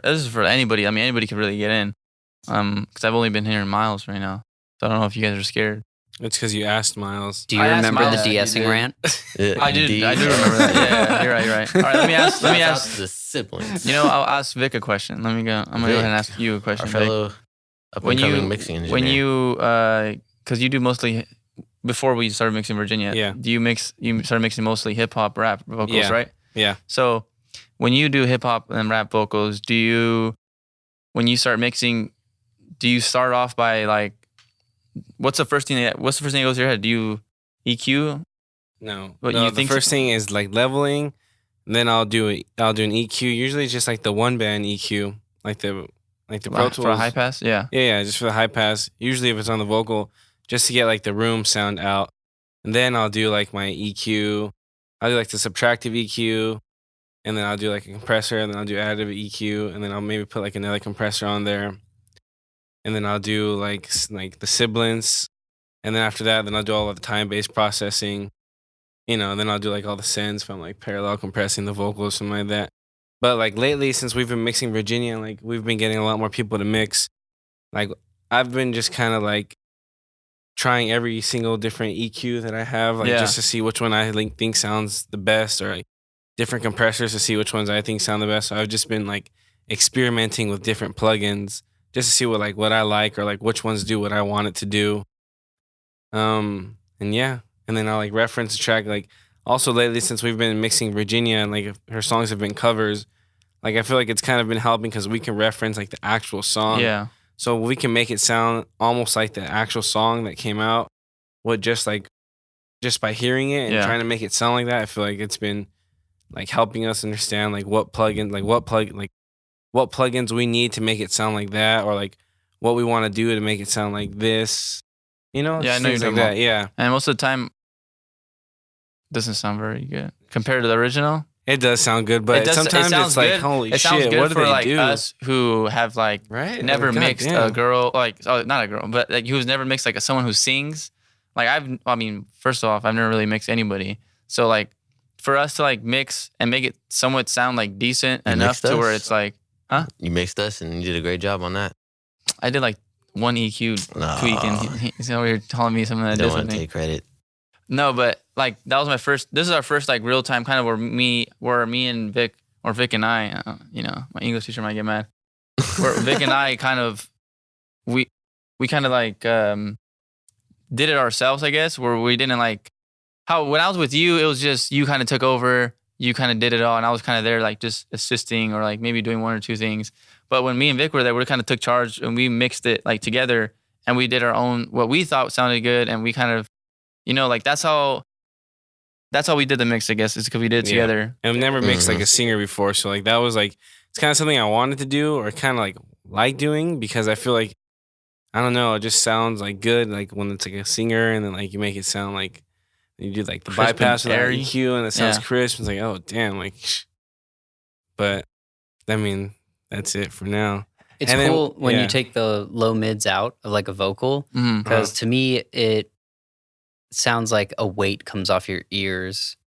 this is for anybody. I mean, anybody could really get in. Because I've only been hearing Miles right now. So I don't know if you guys are scared. It's because you asked Miles. Do you remember the de-essing rant? I do remember that. Yeah, you're right. All right, let me ask the siblings. I'll ask Vic a question. I'm gonna go ahead and ask you a question. Our fellow up-and-coming mixing engineer. When you, because you do mostly, before we started mixing Virginia, you started mixing mostly hip hop, rap vocals, right? Yeah. So when you do hip hop and rap vocals, when you start mixing, do you start off by like, what's the first thing that goes to your head? Do you EQ? No. What No, you the think first thing is like leveling, and then I'll do an EQ. Usually it's just like the one band EQ, like the Pro Tools. For a high pass? Yeah. Yeah, just for the high pass. Usually if it's on the vocal, just to get like the room sound out. And then I'll do like my EQ. I'll do like the subtractive EQ, and then I'll do like a compressor, and then I'll do additive EQ, and then I'll maybe put like another compressor on there. And then I'll do like the sibilance. And then after that, then I'll do all of the time-based processing. And then I'll do like all the sends from like parallel compressing the vocals, something like that. But like lately, since we've been mixing Virginia, like we've been getting a lot more people to mix. Like I've been just kind of like trying every single different EQ that I have, like just to see which one I think sounds the best, or like different compressors to see which ones I think sound the best. So I've just been like experimenting with different plugins just to see what I like, or like which ones do what I want it to do. And yeah, and then I'll like reference the track. Like also lately, since we've been mixing Virginia and like her songs have been covers, like I feel like it's kind of been helping because we can reference like the actual song. Yeah. So we can make it sound almost like the actual song that came out with just by hearing it and trying to make it sound like that. I feel like it's been like helping us understand like what plugins we need to make it sound like that, or like what we want to do to make it sound like this. Yeah, I know you're like that. Yeah. And most of the time, it doesn't sound very good compared to the original. It does sound good, but sometimes it's like, good. holy it sounds shit, good what do for they like do? us who have like never mixed a girl, like not a girl, but like who's never mixed like someone who sings. Like first off, I've never really mixed anybody. So like for us to like mix and make it somewhat sound like decent enough to where it's like, huh? You mixed us and you did a great job on that. I did like one EQ tweak, and he's over here telling me something that don't want to take credit. No, but like that was my first. This is our first like real time kind of where me and Vic, or Vic and I, my English teacher might get mad. Where Vic and I kind of we kind of like did it ourselves, I guess. Where we didn't like how when I was with you, it was just you kind of took over, you kind of did it all, and I was kind of there like just assisting or like maybe doing one or two things. But when me and Vic were there, we kind of took charge and we mixed it like together, and we did our own what we thought sounded good, and we kind of, like that's how we did the mix, I guess, is because we did it together. And I've never mixed like a singer before, so like that was like it's kind of something I wanted to do, or kind of like doing, because I feel like I don't know, it just sounds like good, like when it's like a singer, and then like you make it sound like you do like the crisp bypass with airy. EQ, and it sounds crisp. It's like, oh damn, like. But I mean, that's it for now. It's cool when you take the low mids out of like a vocal, because to me it sounds like a weight comes off your ears.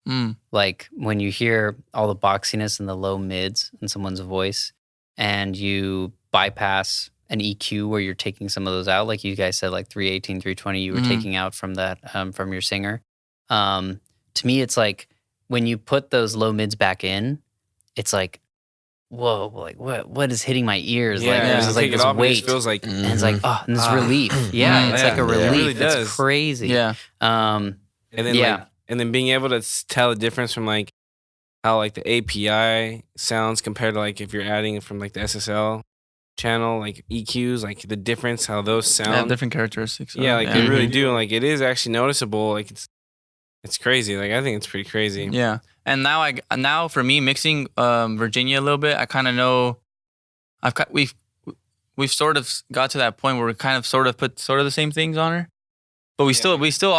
Like when you hear all the boxiness and the low mids in someone's voice, and you bypass an EQ where you're taking some of those out, like you guys said, like 318, 320, you were taking out from that from your singer. To me, it's like when you put those low mids back in, it's like, whoa, like what is hitting my ears? Yeah, like there's like this weight. It feels like, and it's like, oh, and this relief. Yeah, it's like a relief. It really does. It's crazy. Yeah. And then and then being able to tell the difference from like how like the API sounds compared to like if you're adding it from like the SSL channel, like EQs, like the difference, how those sound. They have different characteristics. Yeah, like they really do. Like it is actually noticeable. Like it's crazy. Like I think it's pretty crazy. Yeah. And now for me mixing Virginia a little bit, I kind of know we've sort of got to that point where we kind of sort of put sort of the same things on her, but we still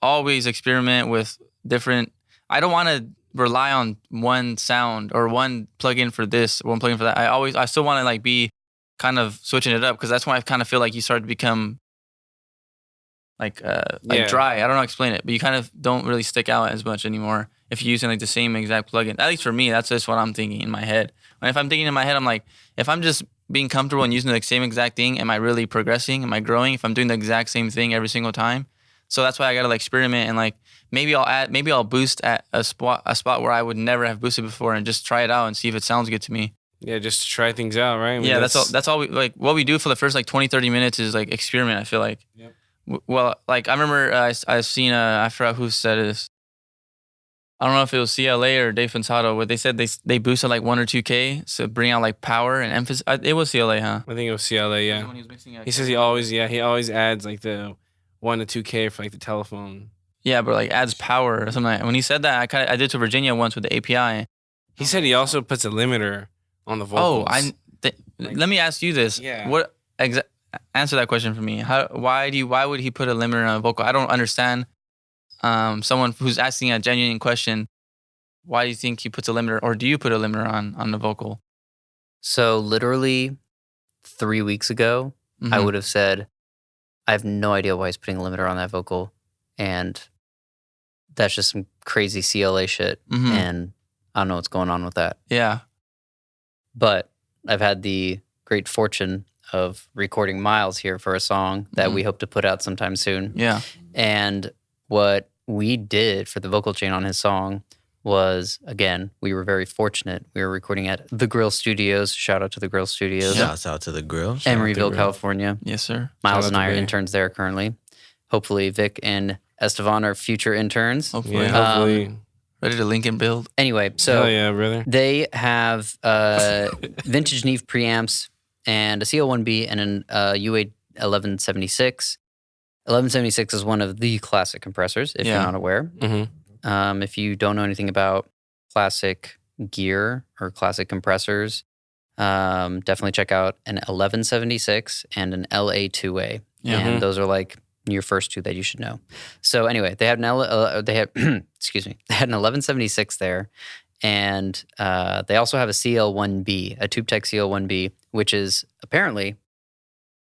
always experiment with different. I don't want to rely on one sound or one plugin for this, or one plugin for that. I still want to like be kind of switching it up, because that's when I kind of feel like you start to become like dry. I don't know how to explain it, but you kind of don't really stick out as much anymore if you're using like the same exact plugin. At least for me, that's just what I'm thinking in my head. And if I'm thinking in my head, I'm like, if I'm just being comfortable and using the same exact thing, am I really progressing? Am I growing? If I'm doing the exact same thing every single time. So that's why I gotta like experiment, and like maybe I'll boost at a spot where I would never have boosted before, and just try it out and see if it sounds good to me. Yeah, just to try things out, right? I mean, that's all we like. What we do for the first like 20-30 minutes is like experiment, I feel like. Yep. Well, like I remember I've seen I forgot who said this. I don't know if it was CLA or Dave Fensado, where they said they boosted like 1 or 2K to bring out like power and emphasis. It was CLA, huh? I think it was CLA, yeah. When he was mixing He says he always adds like the 1 to 2K for like the telephone. Yeah, but like adds power or something. Like, when he said that, I did to Virginia once with the API. He said he also puts a limiter on the vocals. Let me ask you this. Yeah. What answer that question for me? Why would he put a limiter on a vocal? I don't understand. Someone who's asking a genuine question, why do you think he puts a limiter, or do you put a limiter on the vocal? So literally 3 weeks ago, I would have said, I have no idea why he's putting a limiter on that vocal, and that's just some crazy CLA shit, and I don't know what's going on with that. Yeah. But I've had the great fortune of recording Miles here for a song that we hope to put out sometime soon. Yeah. And what we did for the vocal chain on his song was, again, we were very fortunate. We were recording at The Grill Studios. Shout out to The Grill Studios. Shouts out to The Grill. Emeryville, California. Yes, sir. Miles and I are interns there currently. Hopefully Vic and Estevan are future interns. Hopefully. Yeah, hopefully. Ready to link and build. Anyway, so yeah, brother. they have vintage Neve preamps and a CL1B and an UA 1176. 1176 is one of the classic compressors, if you're not aware. If you don't know anything about classic gear or classic compressors, definitely check out an 1176 and an LA2A. And those are like your first two that you should know. So anyway, they had excuse me, they had an 1176 there, and they also have a CL1B, a TubeTech CL1B, which is apparently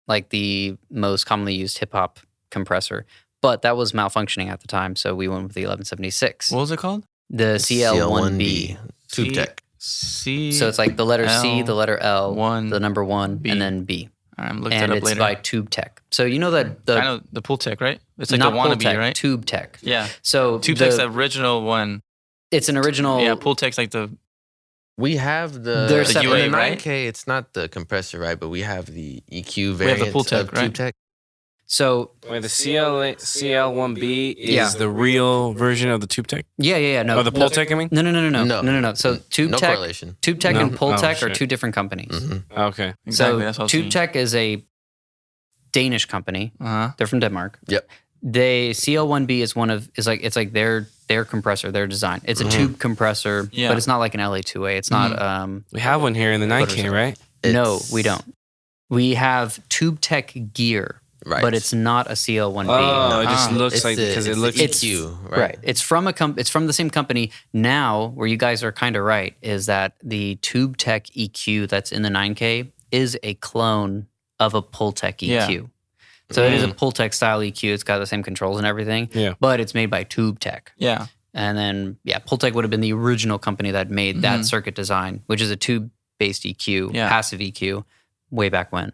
like the most commonly used hip hop compressor. But that was malfunctioning at the time, so we went with the 1176. What was it called? The CL1B. TubeTech. So it's like the letter C, the letter L, the number 1, B. and then B. I'm looking it up later. And it's by TubeTech. So you know that I know the Pool Tech, right? It's like not the wannabe, Pultec, right? TubeTech. Yeah. So TubeTech's the original one. It's an original. Yeah, Pool Tech's like the. We have the UA, in the right? 9K. It's not the compressor, right? But we have the EQ variant. We have the Pool Tech, of right? TubeTech. So wait, the CL1B is the real version of the TubeTech? Yeah. No. Oh, the Pultec, I mean? No. So No TubeTech, correlation. TubeTech and Pultec are shit. two different companies. Okay. Exactly. So That's what I was saying. TubeTech is a Danish company. They're from Denmark. Yep. They CL1B is like their compressor, their design. It's a tube compressor, but it's not like an LA2A. It's not. We have one here in the 9K, right? No, we don't. We have TubeTech gear. Right. But it's not a CL1B. Oh, it just looks It's like the- because it it's looks the EQ, right? It's from it's from the same company. Now, where you guys are kind of right, is that the TubeTech EQ that's in the 9K is a clone of a Pultec EQ. Yeah. So it is a Pultec style EQ. It's got the same controls and everything. Yeah. But it's made by TubeTech. Yeah. And then Pultec would have been the original company that made that circuit design, which is a tube-based EQ, passive EQ, way back when.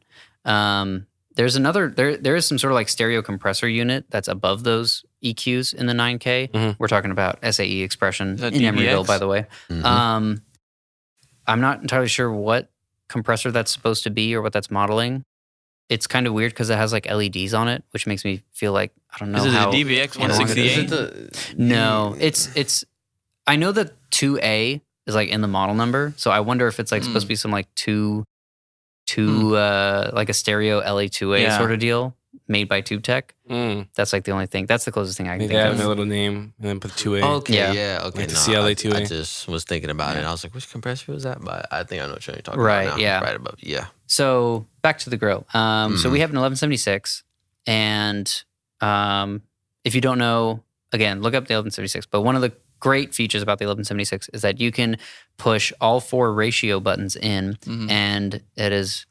There's another, there is some sort of like stereo compressor unit that's above those EQs in the 9K. We're talking about SAE expression in Emeryville, by the way. I'm not entirely sure what compressor that's supposed to be or what that's modeling. It's kind of weird because it has like LEDs on it, which makes me feel like, I don't know Is it how. the DBX how long it is. 168? No, it's. I know that 2A is like in the model number, so I wonder if it's like supposed to be some like two like a stereo LA2A sort of deal made by TubeTech. That's like the only thing. That's the closest thing I can Maybe think they of. have a little name and then put 2A. Okay, Yeah. okay. Like the no, CLA2A. I just was thinking about it. And I was like, which compressor was that? But I think I know what you're talking Right, about now. yeah. Right above. Yeah. So back to the grill. So we have an 1176, and if you don't know, again, look up the 1176. But one of the great features about the 1176 is that you can push all 4 ratio buttons in, and it is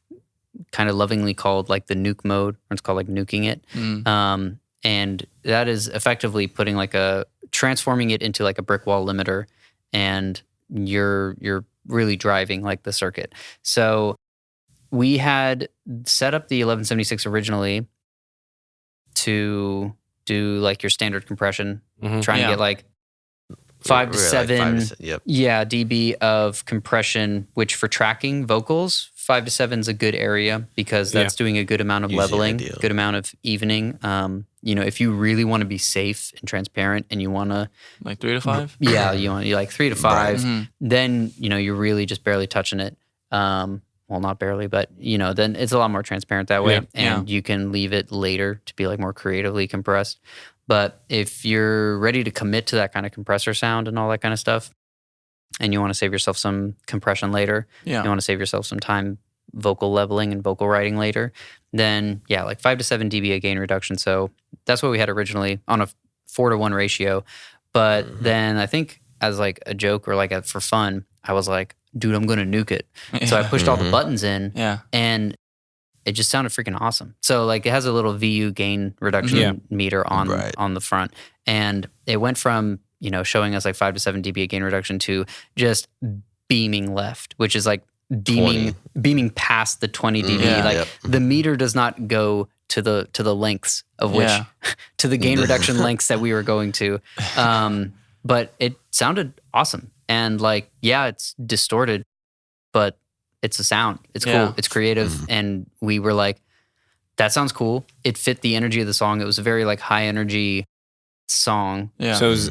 kind of lovingly called like the nuke mode, or it's called like nuking it. And that is effectively putting like transforming it into like a brick wall limiter, and you're really driving like the circuit. So we had set up the 1176 originally to do like your standard compression, trying to get like 5 to 7, yep. yeah, dB of compression, which for tracking vocals, 5 to 7 is a good area because that's doing a good amount of Usually leveling, ideal. good amount of evening. If you really want to be safe and transparent and you want to... Like 3 to 5? Yeah, you like 3 to 5, Mhm. then, you're really just barely touching it. Well, not barely, but, then it's a lot more transparent that way. Yeah. And you can leave it later to be like more creatively compressed. But if you're ready to commit to that kind of compressor sound and all that kind of stuff, and you want to save yourself some compression later, you want to save yourself some time vocal leveling and vocal writing later, then like 5 to 7 dB of gain reduction. So that's what we had originally on a 4 to 1 ratio. But then I think as like a joke or like for fun, I was like, dude, I'm going to nuke it. So I pushed all the buttons in and it just sounded freaking awesome. So like it has a little VU gain reduction meter on the front. And it went from, showing us like 5 to 7 dB of gain reduction to just beaming left, which is like beaming past the 20 dB. The meter does not go to the lengths of which to the gain reduction lengths that we were going to. But it sounded awesome. And like, it's distorted, but it's a sound. It's cool. It's creative. And we were like, that sounds cool. It fit the energy of the song. It was a very like high energy song. Yeah. So, it was,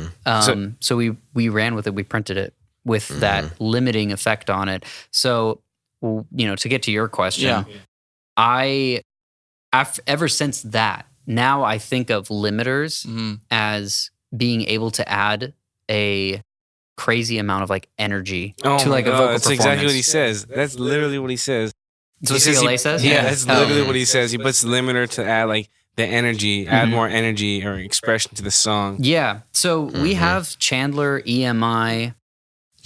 So we ran with it. We printed it with that limiting effect on it. So, to get to your question, ever since that, now I think of limiters as being able to add a crazy amount of like energy to like a vocal that's performance. exactly what he says. That's literally what he says. So CLA says? Yeah, that's literally what he says. He puts the limiter to add like the energy, add more energy or expression to the song. Yeah. So we have Chandler EMI,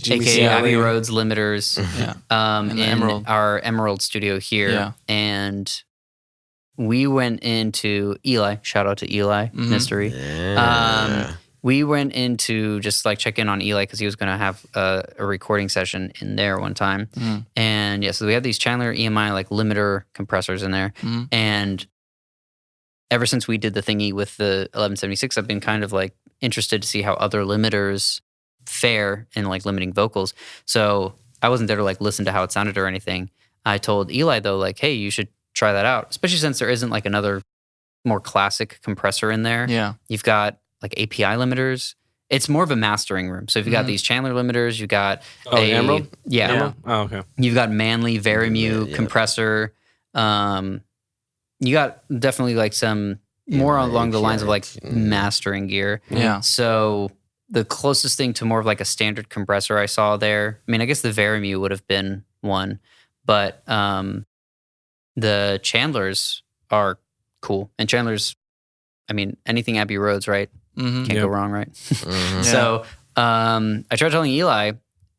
aka Abbey Road's limiters, in Emerald. our Emerald studio here. Yeah. And we went into Eli. Shout out to Eli, Mystery. We went in to just like check in on Eli because he was going to have a recording session in there one time. And so we have these Chandler EMI like limiter compressors in there. And ever since we did the thingy with the 1176, I've been kind of like interested to see how other limiters fare in like limiting vocals. So I wasn't there to like listen to how it sounded or anything. I told Eli though, like, hey, you should try that out, especially since there isn't like another more classic compressor in there. Yeah. You've got like API limiters. It's more of a mastering room. So if you've got these Chandler limiters, you've got Emerald? Yeah. Emerald? Oh, okay. You've got Manly Verimu compressor. You got definitely like some more along the lines of like mastering gear. Yeah. So the closest thing to more of like a standard compressor I saw there, I mean, I guess the Verimu would have been one, but the Chandlers are cool. And Chandlers, I mean, anything Abbey Roads, right? Can't go wrong, right? So I tried telling Eli,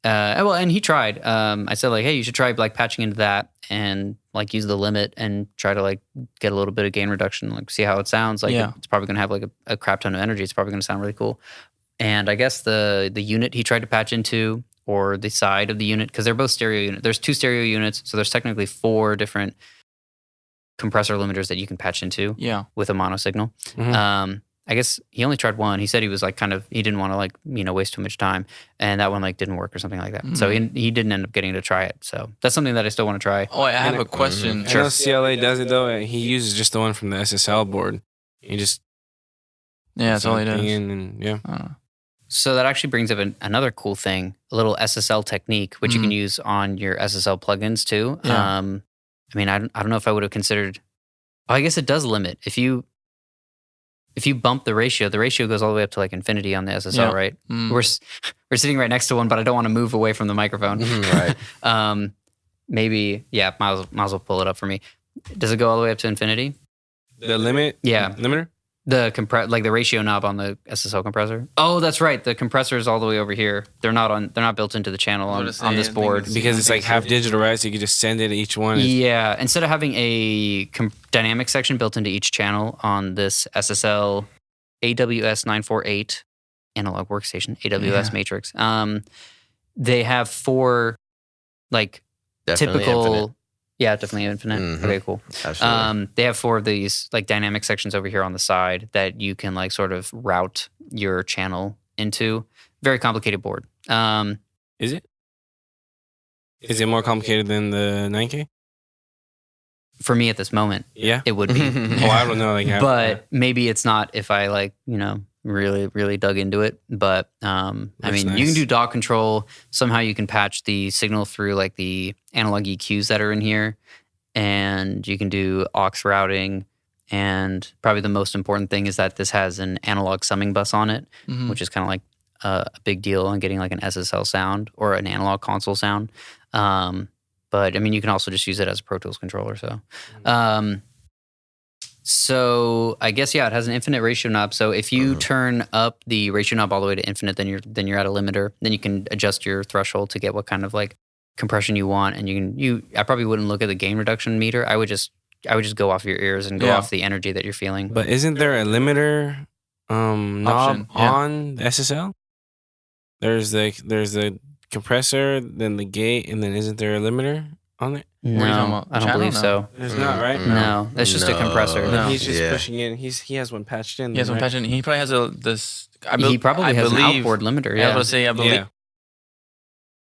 and he tried. I said like, hey, you should try like patching into that and like use the limit and try to like get a little bit of gain reduction, like see how it sounds. Like it's probably going to have like a crap ton of energy. It's probably going to sound really cool. And I guess the unit he tried to patch into, or the side of the unit, because they're both stereo units. There's 2 stereo units, so there's technically 4 different compressor limiters that you can patch into with a mono signal. I guess he only tried one. He said he was like he didn't want to like, waste too much time. And that one like didn't work or something like that. So he didn't end up getting to try it. So that's something that I still want to try. Oh, I have a question. I know CLA does it though. He uses just the one from the SSL board. He just... Yeah, that's all he does. So that actually brings up another cool thing, a little SSL technique, which you can use on your SSL plugins too. Yeah. I mean, I don't know if I would have considered... Oh, I guess it does limit. If you bump the ratio goes all the way up to like infinity on the SSL, right? We're sitting right next to one, but I don't want to move away from the microphone. Right. Maybe, might as well pull it up for me. Does it go all the way up to infinity? The limit? Yeah. Limiter? The like the ratio knob on the SSL compressor. Oh, that's right. The compressor is all the way over here. They're not built into the channel on this board because it's like half digital, right? So you can just send it to each one. Yeah. Instead of having a dynamic section built into each channel on this SSL AWS 948 analog workstation AWS matrix, they have 4 like Definitely typical. infinite. Yeah, definitely infinite. Okay, cool. Absolutely. They have 4 of these like dynamic sections over here on the side that you can like sort of route your channel into. very complicated board. Is it? Is it more complicated than the 9K? For me at this moment, Yeah. it would be. Oh, I don't know. Like, But maybe it's not if I like, really, really dug into it. But I mean, nice. you can do dog control. Somehow you can patch the signal through like the analog EQs that are in here. And you can do aux routing. And probably the most important thing is that this has an analog summing bus on it, which is kind of like a big deal on getting like an SSL sound or an analog console sound. But I mean, you can also just use it as a Pro Tools controller. So I guess, it has an infinite ratio knob. So if you turn up the ratio knob all the way to infinite, then you're at a limiter. Then you can adjust your threshold to get what kind of like compression you want. And I probably wouldn't look at the gain reduction meter. I would just go off your ears and go off the energy that you're feeling. But isn't there a limiter knob on the SSL? There's the compressor, then the gate, and then isn't there a limiter on it? No, I don't believe so. There's not, right? No, that's just a compressor. No. He's just pushing in. He has one patched in. He has one patched in. He probably has He probably has an outboard limiter. Yeah, I was going to say, I believe. Yeah.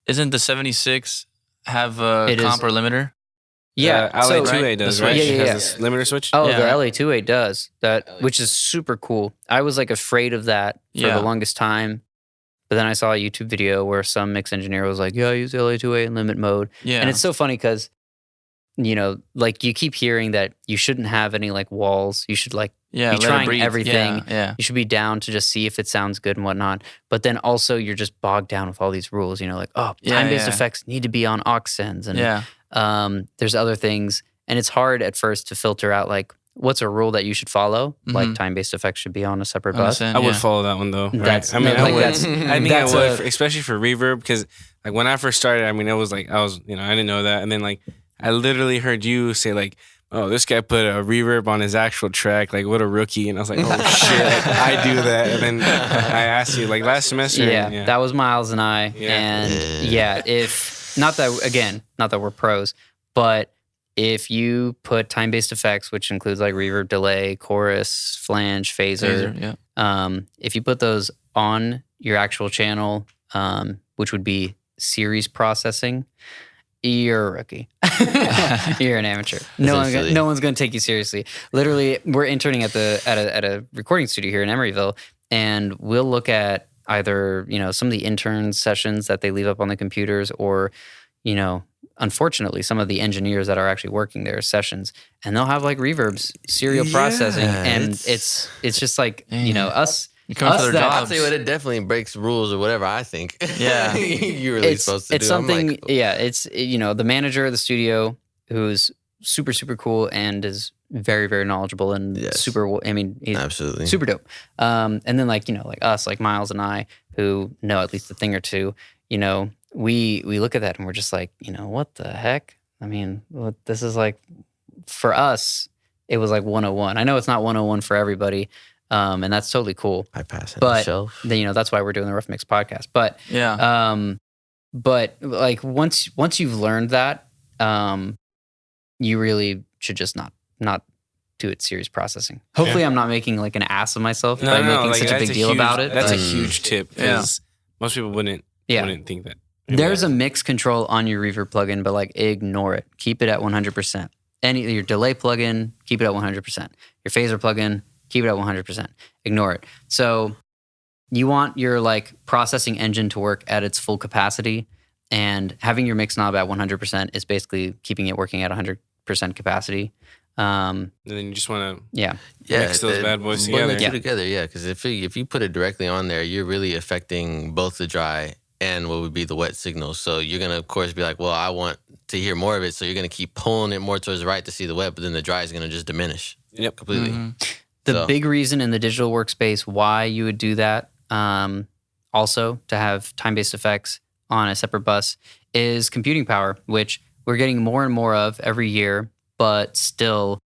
Isn't the 76 have a comp or limiter? Yeah, LA2A does, right? Yeah. It has this limiter switch. Oh, the LA2A does that, which is super cool. I was like afraid of that for the longest time. But then I saw a YouTube video where some mix engineer was like, I use LA2A in limit mode. Yeah. And it's so funny because, like you keep hearing that you shouldn't have any like walls. You should like be trying everything. Yeah. You should be down to just see if it sounds good and whatnot. But then also you're just bogged down with all these rules, like, time-based effects need to be on aux sends. And there's other things. And it's hard at first to filter out like, what's a rule that you should follow? Like time-based effects should be on a separate bus. I would follow that one though. Right? I would, especially for reverb, because like when I first started, I mean, it was like I didn't know that, and then like I literally heard you say like, "Oh, this guy put a reverb on his actual track. Like, what a rookie!" And I was like, "Oh shit, I do that." And then I asked you like last semester. That was Miles and I, and if not that we're pros, but if you put time-based effects, which includes like reverb, delay, chorus, flange, phaser, if you put those on your actual channel, which would be series processing, you're a rookie. You're an amateur. No one's going to take you seriously. Literally, we're interning at a recording studio here in Emeryville, and we'll look at either some of the interns sessions that they leave up on the computers, or unfortunately, some of the engineers that are actually working their sessions, and they'll have like reverbs, serial processing, and it's just like us. You come for their jobs. I'll tell you what, it definitely breaks rules or whatever. I think. Yeah, you're really supposed to. It's do. something. Like, it's the manager of the studio who's super super cool and is very very knowledgeable and super. I mean, he's absolutely super dope. And then like us, like Miles and I, who know at least a thing or two. We look at that and we're just like, what the heck? I mean, this is like, for us, it was like 101. I know it's not 101 for everybody, and that's totally cool. I pass it on the shelf. Then, that's why we're doing the Rough Mix podcast. But but like once you've learned that, you really should just not do it series processing. Hopefully, I'm not making like an ass of myself by making such a big deal about it. That's a huge tip because most people wouldn't think that. There's a mix control on your reverb plugin, but like ignore it. Keep it at 100%. Your delay plugin, keep it at 100%. Your phaser plugin, keep it at 100%. Ignore it. So you want your like processing engine to work at its full capacity, and having your mix knob at 100% is basically keeping it working at 100% capacity. And then you just want to mix those bad boys together. Blend the two together, because if you put it directly on there, you're really affecting both the dry and what would be the wet signal. So you're going to, of course, be like, well, I want to hear more of it. So you're going to keep pulling it more towards the right to see the wet, but then the dry is going to just diminish completely. Mm-hmm. The big reason in the digital workspace why you would do that, also to have time-based effects on a separate bus, is computing power, which we're getting more and more of every year, but still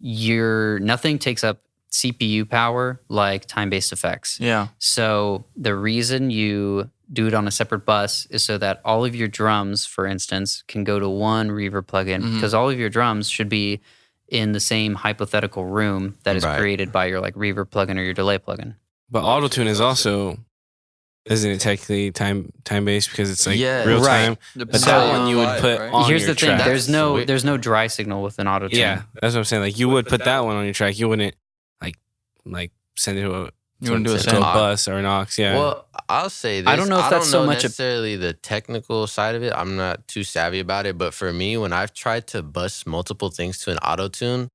nothing takes up CPU power like time-based effects. Yeah. So the reason you do it on a separate bus is so that all of your drums, for instance, can go to one reverb plugin, because all of your drums should be in the same hypothetical room that is created by your like reverb plugin or your delay plugin. But auto-tune is also Isn't it technically time based because it's like Yeah, real right. time? Depends But that on one the you would vibe, put right? on Here's your the thing: track. there's no dry signal with an auto tune. Yeah, that's what I'm saying. Like you would put that one on your track. You wouldn't like send it to a You want to do a to a sample? bus or an aux. Yeah. Well, I'll say this. I don't know if that's so much necessarily the technical side of it. I'm not too savvy about it, but for me, when I've tried to bust multiple things to an auto tune,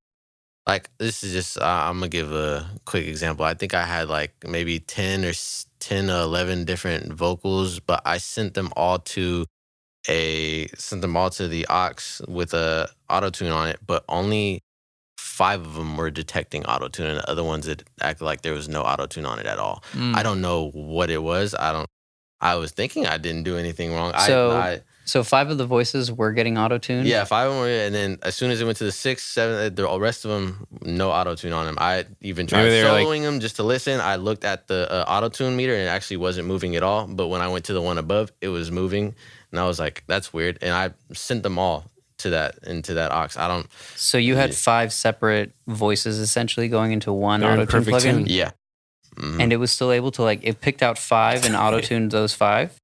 like this is just I'm gonna give a quick example. I think I had like maybe 10 or 11 different vocals, but I sent them all to the aux with a auto tune on it, but only 5 of them were detecting auto tune, and the other ones it acted like there was no auto tune on it at all. I don't know what it was. I was thinking I didn't do anything wrong. So 5 of the voices were getting auto-tuned? Yeah, 5 of them were, and then as soon as it went to the 6, 7, the rest of them, no auto-tune on them. I even tried soloing them just to listen. I looked at the auto-tune meter, and it actually wasn't moving at all. But when I went to the one above, it was moving, and I was like, that's weird. And I sent them all into that aux. So you had 5 separate voices essentially going into one auto-tune plugin? Yeah. Mm-hmm. And it was still able to it picked out 5 and auto-tuned those 5?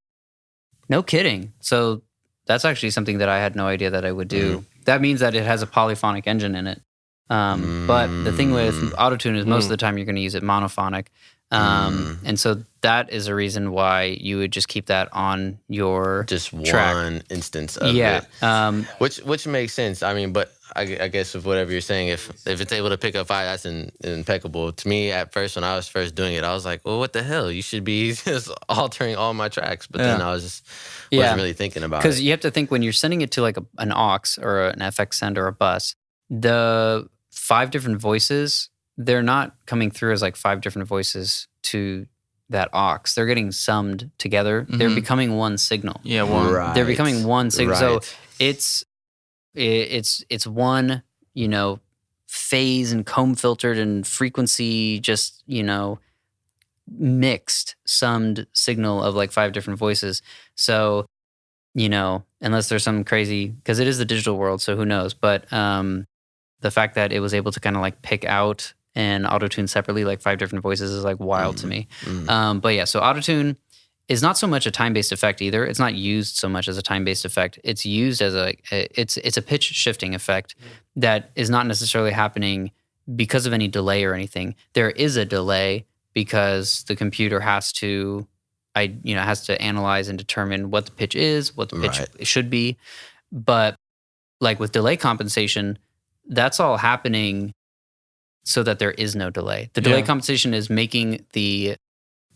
No kidding. So that's actually something that I had no idea that I would do. That means that it has a polyphonic engine in it. But the thing with autotune is most of the time you're going to use it monophonic. And so that is a reason why you would just keep that on your just track. One instance of it. Which makes sense. I mean, but I guess with whatever you're saying, if it's able to pick up 5, that's impeccable. To me, at first, when I was first doing it, I was like, well, what the hell? You should be just altering all my tracks. But then I was just wasn't really thinking about it. Because you have to think when you're sending it to like an aux or an FX send or a bus, the 5 different voices, they're not coming through as like 5 different voices to that aux. They're getting summed together. Mm-hmm. They're becoming one signal. Yeah, one. Right. They're becoming one signal. Right. So it's one, phase and comb filtered and frequency just, mixed, summed signal of like 5 different voices. So, unless there's some crazy, because it is the digital world, so who knows? But the fact that it was able to kind of like pick out and auto-tune separately like 5 different voices is like wild to me. But yeah, so auto-tune is not so much a time-based effect either. It's not used so much as a time-based effect. It's used as it's a pitch shifting effect that is not necessarily happening because of any delay or anything. There is a delay because the computer has to analyze and determine what the pitch is, what the pitch should be. But like with delay compensation, that's all happening so that there is no delay. The delay compensation is making the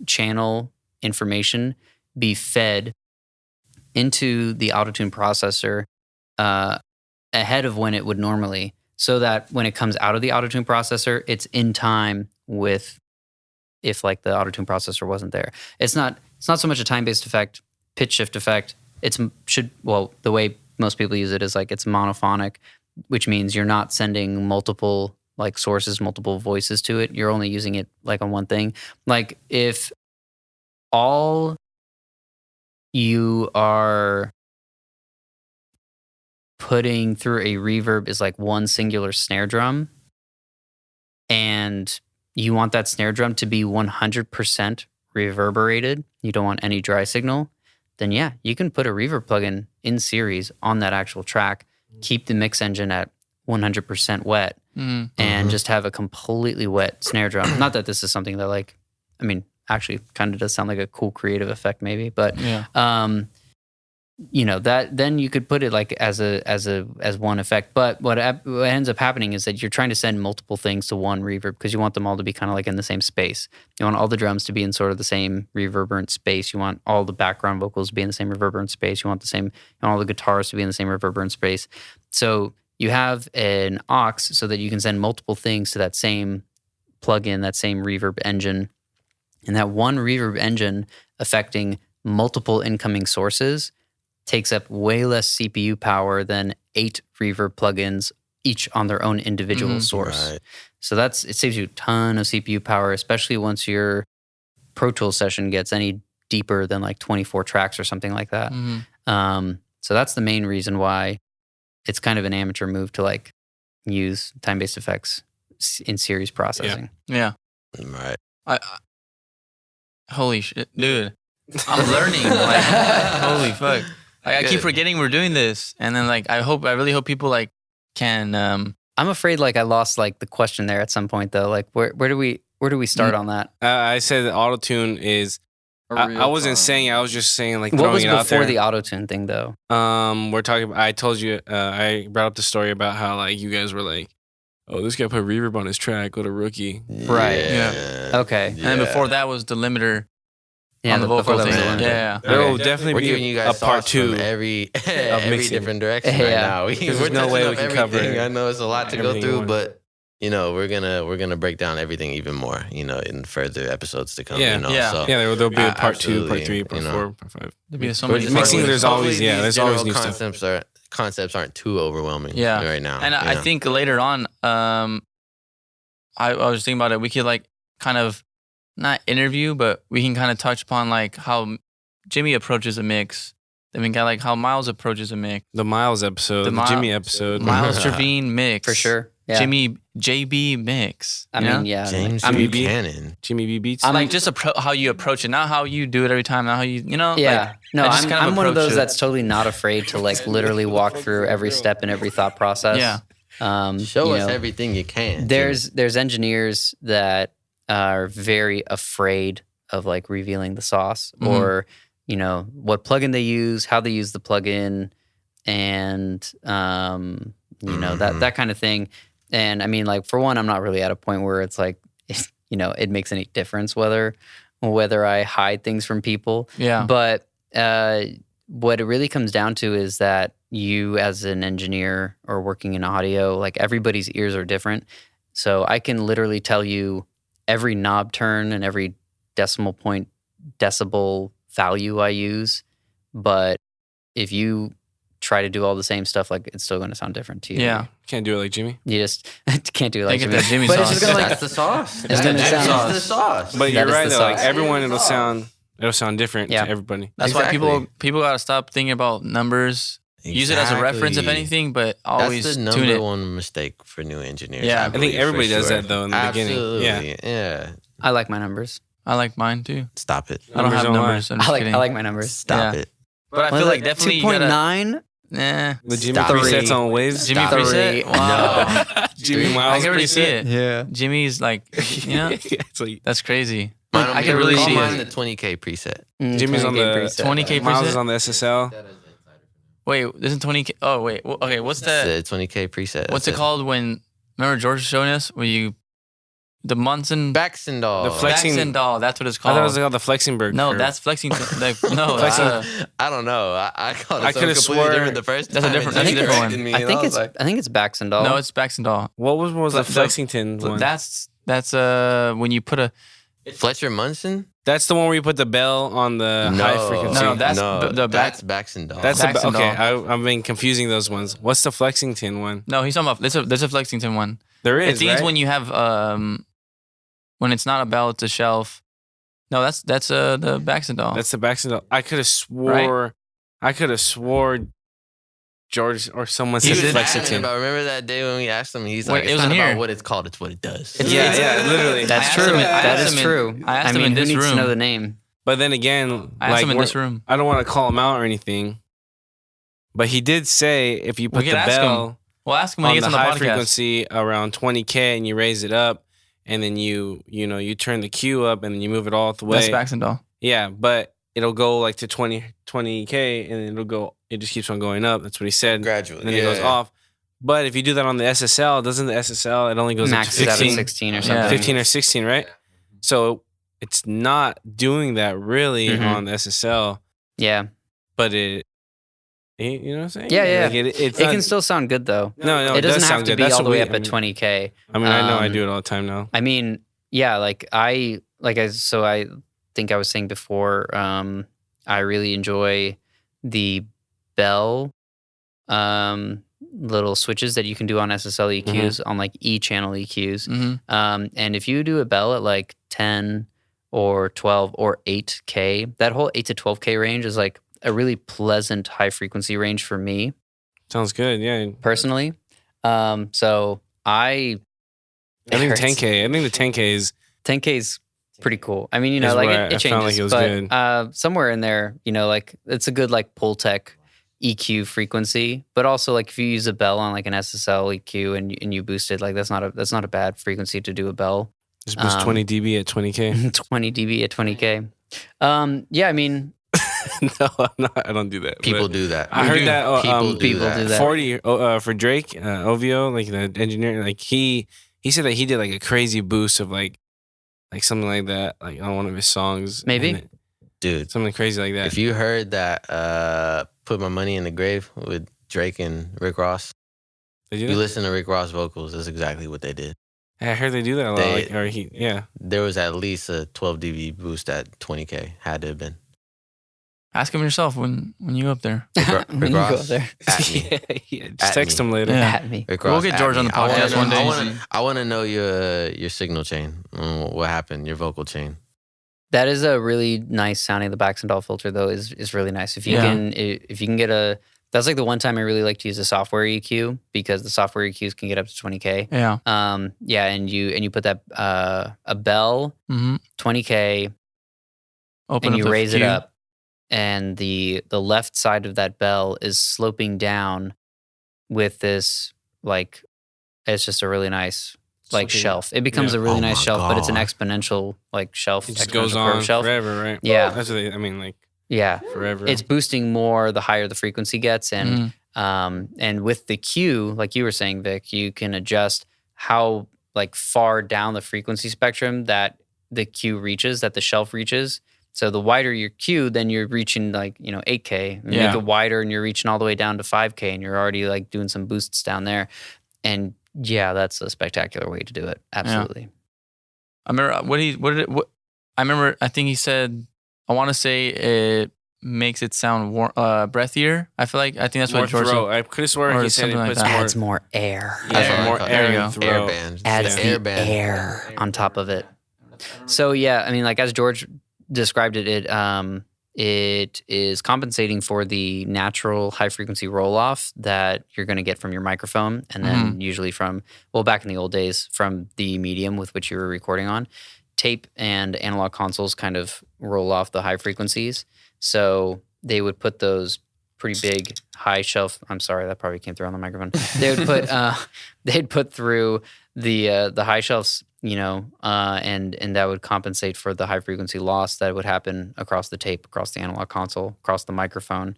channel information be fed into the autotune processor ahead of when it would normally, so that when it comes out of the autotune processor, it's in time with if like the autotune processor wasn't there. It's not so much a time-based effect, pitch shift effect. The way most people use it is like it's monophonic, which means you're not sending multiple like sources, multiple voices to it. You're only using it like on one thing. Like if all you are putting through a reverb is like one singular snare drum, and you want that snare drum to be 100% reverberated, you don't want any dry signal, then yeah, you can put a reverb plugin in series on that actual track, keep the mix engine at 100% wet, and just have a completely wet snare drum. Not that this is something that actually kind of does sound like a cool creative effect maybe, but that then you could put it like as one effect. But what ends up happening is that you're trying to send multiple things to one reverb because you want them all to be kind of like in the same space. You want all the drums to be in sort of the same reverberant space. You want all the background vocals to be in the same reverberant space. You want all the guitars to be in the same reverberant space. So you have an aux so that you can send multiple things to that same plugin, that same reverb engine. And that one reverb engine affecting multiple incoming sources takes up way less CPU power than 8 reverb plugins, each on their own individual source. Right. So it saves you a ton of CPU power, especially once your Pro Tools session gets any deeper than like 24 tracks or something like that. So that's the main reason why it's kind of an amateur move to like use time-based effects in series processing. Yeah. Right. Holy shit, dude. I'm learning. Like, holy fuck! I keep forgetting we're doing this, and then like I really hope people like can. I'm afraid like I lost like the question there at some point though. Like where do we start on that? I said that auto-tune is. I wasn't saying. I was just saying like what was throwing it out there. before the auto-tune thing though? We're talking. I told you. I brought up the story about how like you guys were like, oh, this guy put reverb on his track. What a rookie. Right. Yeah. Okay. And then before that was the limiter. Yeah, on the vocal before that thing. was the limiter. Yeah. There will Okay. definitely We're be giving you guys a part sauce 2 from every mixing. different direction Yeah. right now. There's We're no way touching we up can cover everything. I know it's a lot to go everything through, you but you know we're gonna break down everything even more. You know, in further episodes to come. Yeah. You know, Yeah. so There'll be a part 2, part absolutely, 3, part you know. 4, part 5. There'd be so We're many just Mixing, hopefully- there's always hopefully these there's always general new stuff. concepts aren't too overwhelming. Yeah. Right now. And you I know? think later on, I was thinking about it. We could like kind of not interview, but we can kind of touch upon like how Jimmy approaches a mix. Then we got like how Miles approaches a mix. The Miles episode, the Jimmy episode. Miles Trevine mix. For sure. Yeah. Jimmy JB mix. I you know? mean, yeah. James I'm Buchanan. Jimmy B beats. Like just how you approach it, not how you do it every time, not how you know. Yeah. Like, No, I just kind of I'm one of approach those it. that's totally not afraid to like literally walk through every step and every thought process. Yeah. Show you us know, everything you can. There's engineers that are very afraid of like revealing the sauce or you know what plugin they use, how they use the plugin, and you know that kind of thing. And I mean, like for one, I'm not really at a point where it's like you know it makes any difference whether I hide things from people. Yeah. But what it really comes down to is that you as an engineer or working in audio, like everybody's ears are different. So I can literally tell you every knob turn and every decimal point decibel value I use. But if you try to do all the same stuff, like it's still going to sound different to you. Yeah. Can't do it like Jimmy. You just can't do it like Can't get Jimmy. that Jimmy But it's sauce. just gonna like That's the sauce. It's gonna sound- That's the sauce. But That you're is right the though. Like sauce. everyone, it'll sound different Yeah. to everybody. That's Exactly. why people gotta stop thinking about numbers. Use it as a reference, if Exactly. anything, but always That's the tune number it. one mistake for new engineers. Yeah. I I think believe, everybody for does sure. that though in the Absolutely. beginning. Yeah. I like my numbers. I like mine too. Stop it. I don't Numbers have don't lie. numbers. I'm just kidding. I like my numbers. Stop Yeah. it. But I What feel is like it? definitely you gotta. 2.9. Nah. The Jimmy Stop. presets Three. on waves. Jimmy Stop. preset. Wow. Jimmy I Miles can already see preset. it. Yeah. Jimmy's like, you know, It's like that's crazy. Mine, I can really see mine it. the 20K preset. Jimmy's on 20K the preset. 20K Miles preset? is on the SSL. Wait, isn't 20K? Oh wait, okay. What's that? The 20K preset. What's it called when? Remember George was showing us where you, the Munson Baxendall. The flexing- Jackson doll. That's what it's I called. thought it was called the Flexingberg. No, curve. that's flexing. Like, no, that's Flexing- I don't know. I called it I something coulda completely swore- different the first That's a time. different- and that's a you different corrected one. me, I and think was it's like, I think it's Baxendall. no, it's Baxton doll. What was the The- Flexington one? That's when you put a Fletcher Munson? That's the one where you put the bell on the high frequency. No, that's the that's Baxendall. That's Baxton okay. doll. I've been confusing those ones. What's the Flexington one? no. He's talking about there's a Flexington one. There It is, means right? when you have when it's not a bell, it's a shelf. No, that's the Baxton doll. That's the Baxton. I could have swore. I could have swore George or someone He said was Flexington. adamant about, remember that day when we asked him? He's Wait, like, it it's was not in about here. what it's called, it's what it does. Yeah, literally. That's I asked true. him- I That asked is him in- true. I asked him mean, in who this needs to know room. the name? But then again, I asked like him in we're- this room. I don't want to call him out or anything, but he did say if you We put the could ask him bell Well, ask him when on he the gets on the high podcast. frequency around 20K and you raise it up, and then you turn the Q up and then you move it all the way. That's Baxton doll. Yeah, but it'll go like to 20K and it'll go. It just keeps on going up. That's what he said. Gradually. And then it goes off. But if you do that on the SSL, doesn't the SSL, it only goes up to Max is out 15, of 16 or Yeah. something. 15 or 16, right? So it's not doing that really Mhm. on the SSL, Yeah. but you know what I'm saying? Yeah, yeah. Like it's It not, can still sound good though. no, it doesn't does have sound to good. be That's all the what way we- up at 20K. I mean, I know I Um, do it all the time now. I mean, yeah, like I think I was saying before, I really enjoy the bell little switches that you can do on SSL EQs on like E-channel EQs. Mm-hmm. And if you do a bell at like 10 or 12 or 8K, that whole 8 to 12K range is like a really pleasant high frequency range for me Sounds good. Yeah. personally. So I think 10K. I think the 10K is 10K is pretty cool. I mean, you know, Is like where it I felt like changes, it was but good. somewhere in there, you know, like it's a good like Pultec EQ frequency, but also like if you use a bell on like an SSL EQ and you boost it, like that's not a bad frequency to do a bell. Just boost 20 dB at 20K. 20 dB at 20K. Yeah, I mean, No, I don't do that. People but do that. I heard that People do that. 40 for Drake, OVO, like the engineer, like he said that he did like a crazy boost of like something like that, like on one of his songs. Maybe. Dude, something crazy like that. if you heard that Put My Money in the Grave with Drake and Rick Ross, They do you that? listen to Rick Ross vocals, that's exactly what they did. I heard they do that a lot. There was at least a 12 dB boost at 20K. Had to have been. Ask him yourself when you up there. when you go up there. At me. yeah. Just At text me. him later. Yeah. At me. Rick We'll Ross, get at George on me. the podcast one day. I want to know your signal chain. What happened? Your vocal chain. That is a really nice sounding. The Baxendale filter though is really nice. If you can get a, that's like the one time I really like to use a software EQ because the software EQs can get up to 20K. Yeah. And you put that a bell 20K Open and up you the raise it queue. up, and the left side of that bell is sloping down with this like it's just a really nice like Sloping- shelf. It becomes yeah. a really Oh nice my shelf, but it's an God. exponential like shelf. It just exponential goes curve on shelf. forever, right? Yeah. That's what I mean, like Yeah. forever. It's boosting more the higher the frequency gets, and and with the Q, like you were saying, Vic, you can adjust how like far down the frequency spectrum that the Q reaches, that the shelf reaches. So the wider your Q, then you're reaching like 8K. You Yeah. make it wider, and you're reaching all the way down to 5K, and you're already like doing some boosts down there. And yeah, that's a spectacular way to do it. Absolutely. I remember I think he said, I want to say it makes it sound breathier. I think that's more what George throat. said. I could have sworn Or he said something it like puts that. more. Adds more air. That's Yeah, what more I- air there you in go. the throat. Air band. Adds The the air band. air on top of it. So yeah, I mean, like as George described it, it is compensating for the natural high frequency roll off that you're going to get from your microphone, and then usually from back in the old days from the medium with which you were recording on. Tape and analog consoles kind of roll off the high frequencies, so they would put those pretty big high shelf. I'm sorry, that probably came through on the microphone. They would put they'd put through the high shelves, and that would compensate for the high frequency loss that would happen across the tape, across the analog console, across the microphone,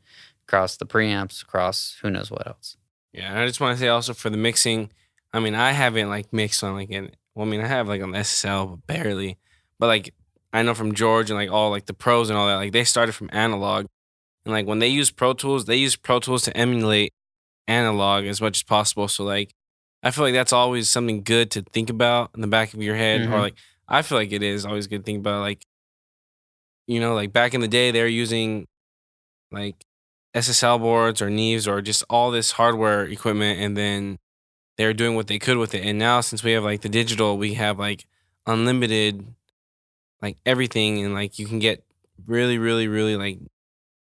across the preamps, across who knows what else. Yeah, and I just want to say also for the mixing, I mean, I haven't like mixed on like I have like on the SSL, but barely. But like I know from George and like all like the pros and all that, like they started from analog. And like when they use Pro Tools, they use Pro Tools to emulate analog as much as possible. So like I feel like that's always something good to think about in the back of your head. Or like I feel like it is always good to think about, like, like back in the day they're using like SSL boards or Neves or just all this hardware equipment, and then they're doing what they could with it. And now since we have like the digital, we have like unlimited like everything, and like you can get really, really, really like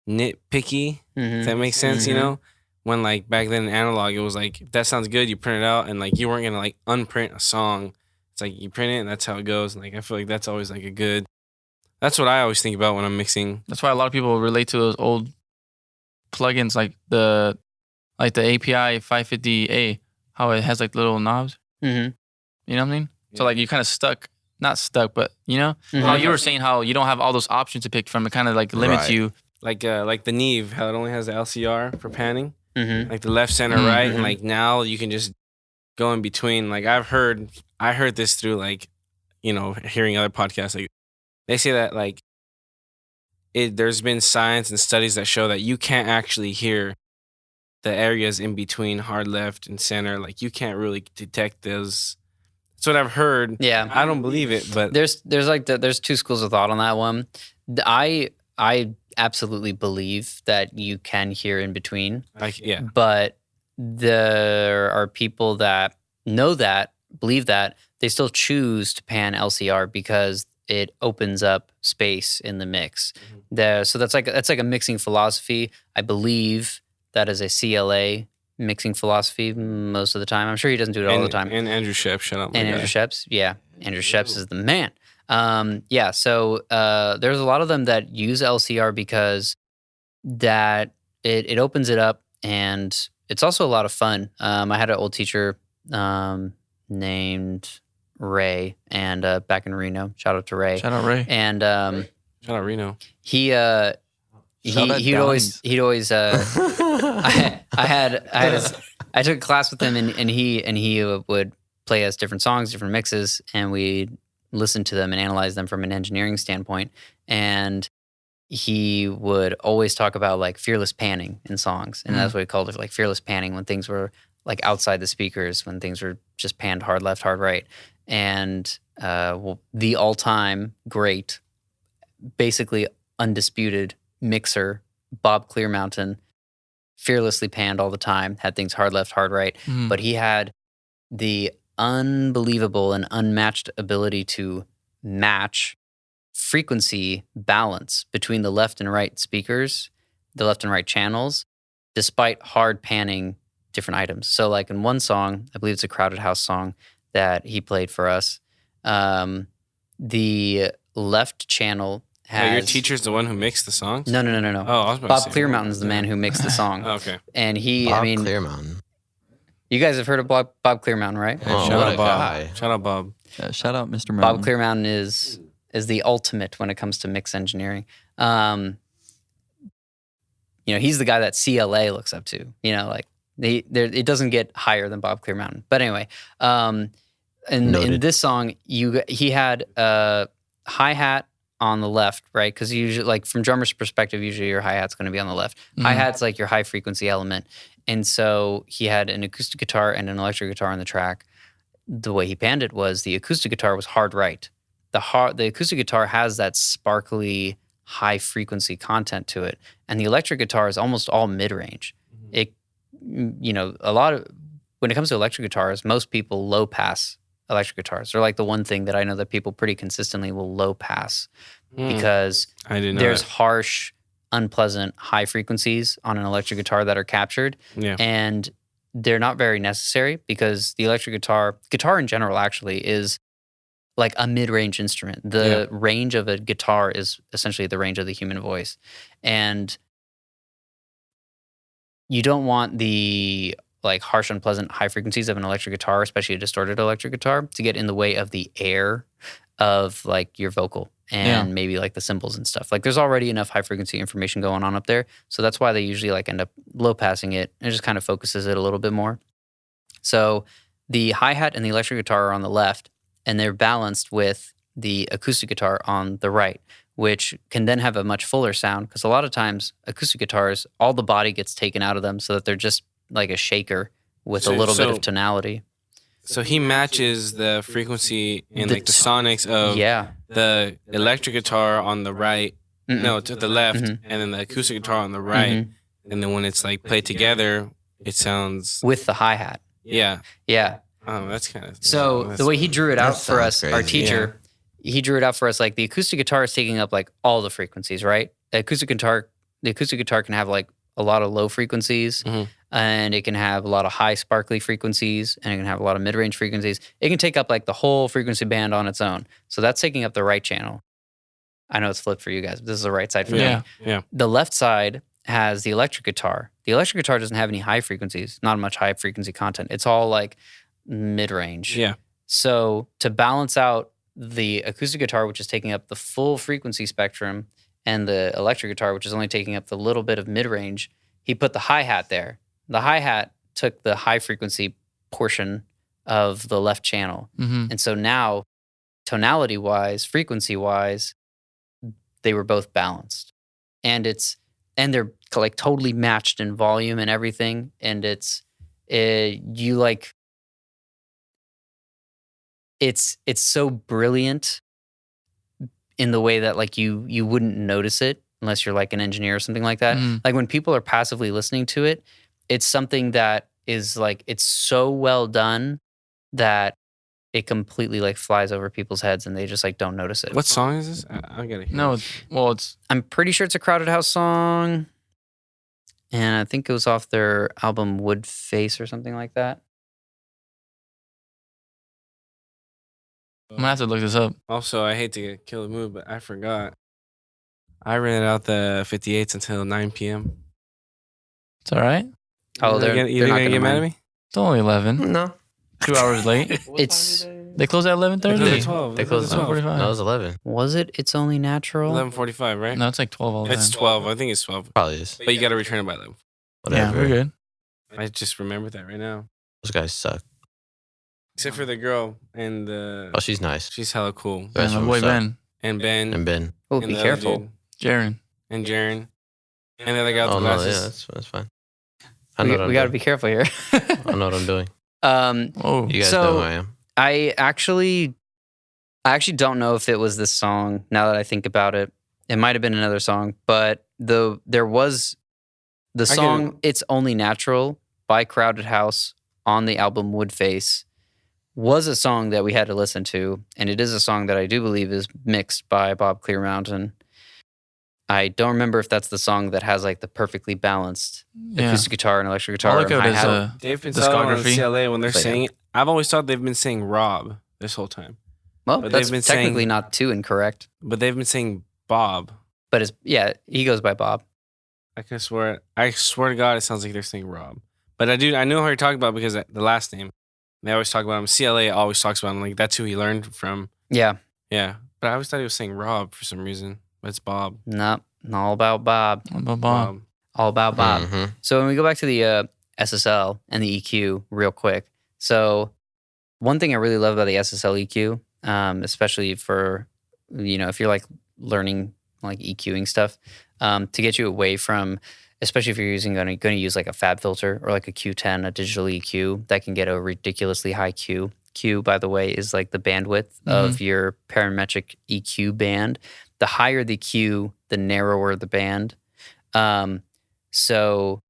nitpicky. If that makes sense, When like back then in analog, it was like if that sounds good, you print it out, and like you weren't gonna like unprint a song. It's like you print it and that's how it goes. And like I feel like that's always like a good. That's what I always think about when I'm mixing. That's why a lot of people relate to those old plugins like the API 550A, how it has like little knobs. You know what I mean? So like you kind of not stuck, but how you were saying how you don't have all those options to pick from. It kind of like limits Right. you. Like the Neve, how it only has the LCR for panning, like the left, center, right, and like now you can just go in between. Like I heard this through like, hearing other podcasts. Like they say that like there's been science and studies that show that you can't actually hear the areas in between hard left and center. Like you can't really detect those. That's what I've heard. Yeah. I don't believe it, but There's there's two schools of thought on that one. I absolutely believe that you can hear in between, but there are people that believe that they still choose to pan LCR because it opens up space in the mix. So that's like a mixing philosophy. I believe that is a CLA mixing philosophy most of the time. I'm sure he doesn't do it all the time. And Andrew Shep, shut up. And Andrew Sheps, yeah. Andrew Sheps is the man. Yeah, so there's a lot of them that use LCR because that it opens it up, and it's also a lot of fun. I had an old teacher named Ray, and back in Reno, shout out to Ray. Shout out Ray. And Shout out Reno. he'd Shout out always I took a class with him, and he would play us different songs, different mixes, and we'd listen to them and analyze them from an engineering standpoint. And he would always talk about like fearless panning in songs, and that's what he called it, like fearless panning, when things were like outside the speakers, when things were just panned hard left, hard right. And the all-time great, basically undisputed mixer, Bob Clearmountain, fearlessly panned all the time, had things hard left, hard right, but he had the unbelievable and unmatched ability to match frequency balance between the left and right speakers, the left and right channels, despite hard panning different items. So like in one song, I believe it's a Crowded House song that he played for us, the left channel has... your teacher's the one who mixed the songs? No. Oh, I was about Bob to say. Clearmountain's the man who mixed the song. Okay. And Bob Clearmountain. You guys have heard of Bob Clearmountain, right? Oh, Shout what out a Bob. guy. Shout out Bob. Yeah, shout out Mr. Bob Mountain. Clearmountain is the ultimate when it comes to mix engineering. He's the guy that CLA looks up to. Like it doesn't get higher than Bob Clearmountain. But anyway, in this song, he had a hi-hat on the left, right? Because usually, like from drummer's perspective, usually your hi-hat's going to be on the left. Hi-hat's like your high frequency element. And so he had an acoustic guitar and an electric guitar on the track. The way he panned it was the acoustic guitar was hard right. The acoustic guitar has that sparkly high frequency content to it, and the electric guitar is almost all mid range. When it comes to electric guitars, most people low pass electric guitars. They're like the one thing that I know that people pretty consistently will low pass because there's harsh, unpleasant high frequencies on an electric guitar that are captured, and they're not very necessary because the electric guitar in general actually is like a mid-range instrument. The range of a guitar is essentially the range of the human voice. And you don't want the like harsh, unpleasant high frequencies of an electric guitar, especially a distorted electric guitar, to get in the way of the air of like your vocal and maybe like the cymbals and stuff. Like there's already enough high frequency information going on up there. So that's why they usually like end up low passing it, and it just kind of focuses it a little bit more. So the hi-hat and the electric guitar are on the left, and they're balanced with the acoustic guitar on the right, which can then have a much fuller sound, because a lot of times acoustic guitars, all the body gets taken out of them so that they're just like a shaker with a little bit of tonality. So he matches the frequency and like the sonics of the electric guitar on the right, to the left, and then the acoustic guitar on the right. And then when it's like played together, it sounds... with the hi-hat. Yeah. Yeah. Oh, that's kind of... So the way he drew it out for us, our teacher, he drew it out for us like the acoustic guitar is taking up like all the frequencies, right? The acoustic guitar can have like a lot of low frequencies, and it can have a lot of high sparkly frequencies, and it can have a lot of mid-range frequencies. It can take up like the whole frequency band on its own. So that's taking up the right channel. I know it's flipped for you guys, but this is the right side for me. Yeah. The left side has the electric guitar. The electric guitar doesn't have any high frequencies, not much high frequency content. It's all like mid-range. Yeah. So to balance out the acoustic guitar, which is taking up the full frequency spectrum, and the electric guitar, which is only taking up the little bit of mid-range, he put the hi-hat there. The hi-hat took the high frequency portion of the left channel. And so now, tonality-wise, frequency-wise, they were both balanced. And they're like totally matched in volume and everything. And it's so brilliant in the way that like you wouldn't notice it unless you're like an engineer or something like that. Like when people are passively listening to it, it's something that is like, it's so well done that it completely like flies over people's heads and they just like don't notice it. What song is this? I gotta hear. No, I'm pretty sure it's a Crowded House song, and I think it was off their album Wood Face or something like that. I'm gonna have to look this up. Also, I hate to kill the mood, but I forgot. I rented out the 58s until 9 p.m. It's all right. Oh, they're you not gonna gonna get mad at mind. me? It's only 11. No. 2 hours late. It's They close at 11:30. They close at 12. They closed at at 12. 12:45. No, it was 11. was it? It's only natural. 11:45, right? No, it's like 12 all the It's time. 12. I think it's 12. Probably is. But you got to return it by 11. Yeah, Whatever. we're good. I just remembered that right now. Those guys suck. Except for the girl and the. Oh, she's nice. She's hella cool. The rest Yeah, of my them boy suck. Ben, And Ben. And Ben. Oh, and be the other careful. dude, Jaren. and Jaren. And the other guy with Oh, the no, glasses. yeah, that's fine. I know what I'm We got to doing. be careful here. I know what I'm doing. Oh, You guys So- know who I am. I actually don't know if it was this song. Now that I think about it, it might have been another song, but there was the get song "It's Only Natural" by Crowded House on the album Woodface was a song that we had to listen to, and it is a song that I do believe is mixed by Bob Clearmountain. I don't remember if that's the song that has like the perfectly balanced yeah. acoustic guitar and electric All guitar. I and look at is hi-hat. They've been telling on discography. CLA when they're It's like- saying. I've always thought they've been saying Rob this whole time. Well, but that's they've been technically saying- not too incorrect, But they've been saying Bob. but it's he goes by Bob. I swear to God, it sounds like they're saying Rob. But I know who you're talking about because the last name. They always talk about him. CLA always talks about him. Like, that's who he learned from. Yeah, Yeah. But I always thought he was saying Rob for some reason. But it's Bob. no, all about Bob. Bob. All about Bob. Mhm. So when we go back to the SSL and the EQ real quick. So one thing I really love about the SSL EQ, especially for, if you're like learning like EQing stuff, to get you away from, especially if you're going to use like a fab filter or like a Q10, a digital EQ that can get a ridiculously high Q. Q, by the way, is like the bandwidth of your parametric EQ band. The higher the Q, the narrower the band. So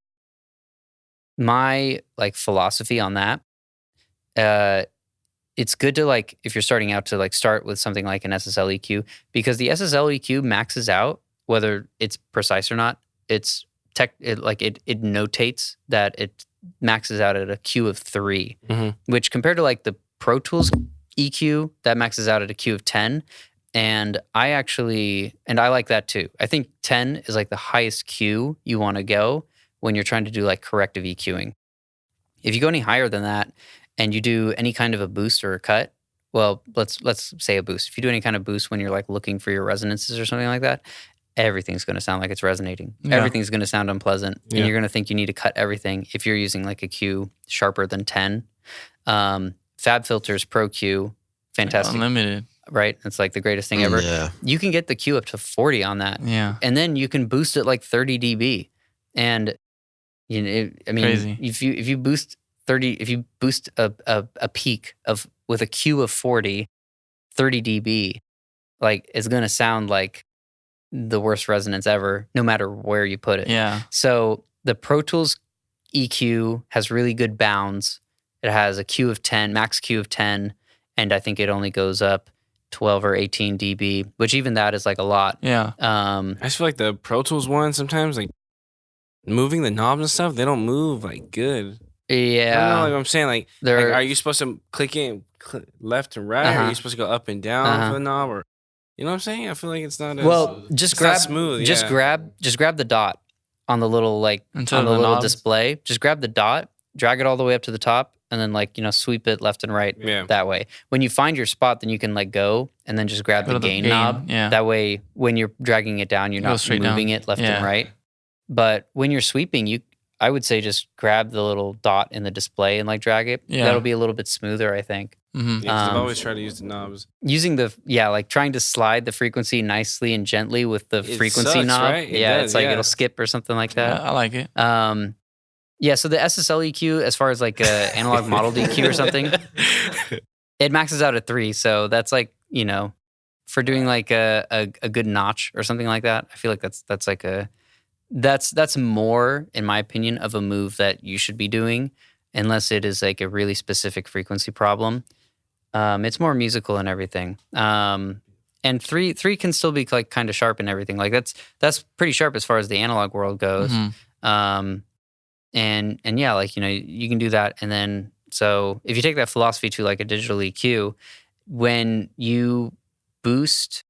my like philosophy on that, it's good to like, if you're starting out, to like start with something like an SSL EQ, because the SSL EQ maxes out, whether it's precise or not. It notates that it maxes out at a Q of 3, which compared to like the Pro Tools EQ, that maxes out at a Q of 10. And I like that too. I think 10 is like the highest Q you want to go when you're trying to do like corrective EQing. If you go any higher than that and you do any kind of a boost or a cut, well, let's say a boost. If you do any kind of boost when you're like looking for your resonances or something like that, everything's going to sound like it's resonating. Yeah. Everything's going to sound unpleasant. Yeah. And you're going to think you need to cut everything if you're using like a Q sharper than 10. Fab Filters Pro Q, fantastic. Unlimited. Right? It's like the greatest thing ever. Yeah. You can get the Q up to 40 on that. Yeah. And then you can boost it like 30 dB. And Crazy. if you boost 30, if you boost a peak with a Q of 40, 30 dB, like it's going to sound like the worst resonance ever, no matter where you put it. Yeah. So the Pro Tools EQ has really good bounds. It has a Q of 10, max Q of 10, and I think it only goes up 12 or 18 dB, which even that is like a lot. Yeah. I just feel like the Pro Tools one sometimes, like moving the knobs and stuff, they don't move like good. I don't know, Yeah. like I'm saying, like are you supposed to click left and right? Or are you supposed to go up and down for the knob? Or you know what I'm saying? I feel like it's not as just it's grab not smooth. just yeah. grab the dot on the little Instead on of the the little knobs? display. Just grab the dot, drag it all the way up to the top, and then sweep it left and right Yeah. that way. When you find your spot, then you can let go and then just grab Go the to the gain gain, knob. yeah. That way, when you're dragging it down, you're Go not straight moving down. it left Yeah. and right. But when you're sweeping, I would say just grab the little dot in the display and like drag it. Yeah. That'll be a little bit smoother, I think. Mm-hmm. Yeah, 'cause I've Um, always tried to use the knobs. Using like trying to slide the frequency nicely and gently with the It frequency sucks, knob. right? It Yeah, does, it's like yeah. it'll skip or something like Yeah, that. I like it. Yeah, so the SSL EQ, as far as like a analog model EQ or something, it maxes out at 3. So that's like, for doing like a good notch or something like that, I feel like that's more, in my opinion, of a move that you should be doing, unless it is like a really specific frequency problem. It's more musical and everything. And three can still be like kind of sharp and everything. Like that's pretty sharp as far as the analog world goes. Mhm. And yeah, like, you can do that. And then, so if you take that philosophy to like a digital EQ, when you boost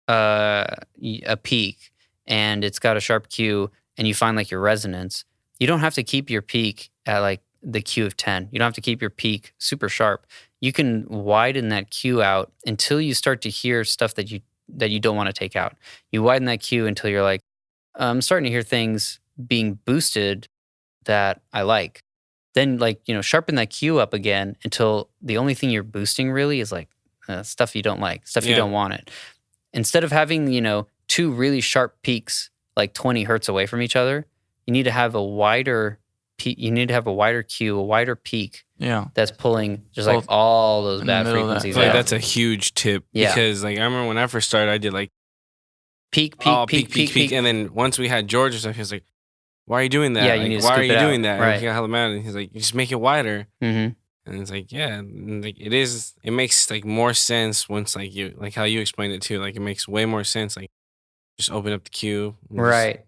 a peak and it's got a sharp Q and you find like your resonance, you don't have to keep your peak at like the Q of 10. You don't have to keep your peak super sharp. You can widen that Q out until you start to hear stuff that you don't want to take out. You widen that Q until you're like, I'm starting to hear things being boosted that I like. Then like, sharpen that Q up again until the only thing you're boosting really is like stuff you don't like, stuff you don't want it. Instead of having, two really sharp peaks like 20 hertz away from each other, you need to have a wider peak. You need to have a wider Q, a wider peak. Yeah. That's pulling just like all those bad frequencies out. That's a huge tip. Yeah. Because like I remember when I first started, I did like peak. And then once we had George and stuff, he was like, why are you doing that? Yeah, like, you need to why are scoop you it out. doing that? Right. And he got hella mad. And he's like, you just make it wider. Mm-hmm. And it's like, yeah, and like it makes like more sense once like you, like how you explained it too. Like it makes way more sense. Like just open up the Q. Right.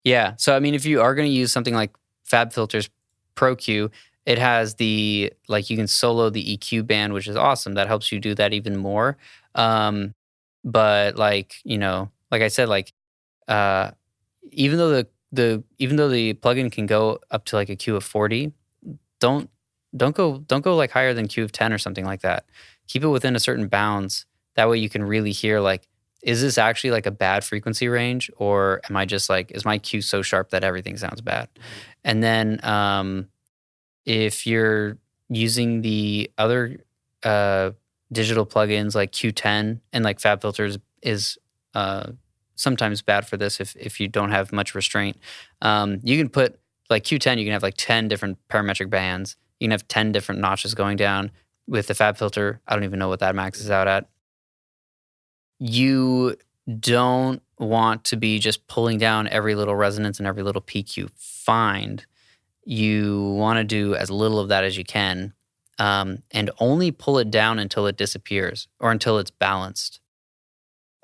Yeah. So, I mean, if you are going to use something like FabFilter's Pro Q, it has you can solo the EQ band, which is awesome. That helps you do that even more. But like I said, like, even though the plugin can go up to like a Q of 40, don't go like higher than Q of 10 or something like that. Keep it within a certain bounds. That way you can really hear like, is this actually like a bad frequency range, or am I just like, is my Q so sharp that everything sounds bad? And then if you're using the other digital plugins like Q10 and like FabFilters is sometimes bad for this if you don't have much restraint. You can put like Q10, you can have like 10 different parametric bands. You can have 10 different notches going down. With the FabFilter, I don't even know what that maxes out at. You don't want to be just pulling down every little resonance and every little peak you find. You want to do as little of that as you can, and only pull it down until it disappears or until it's balanced.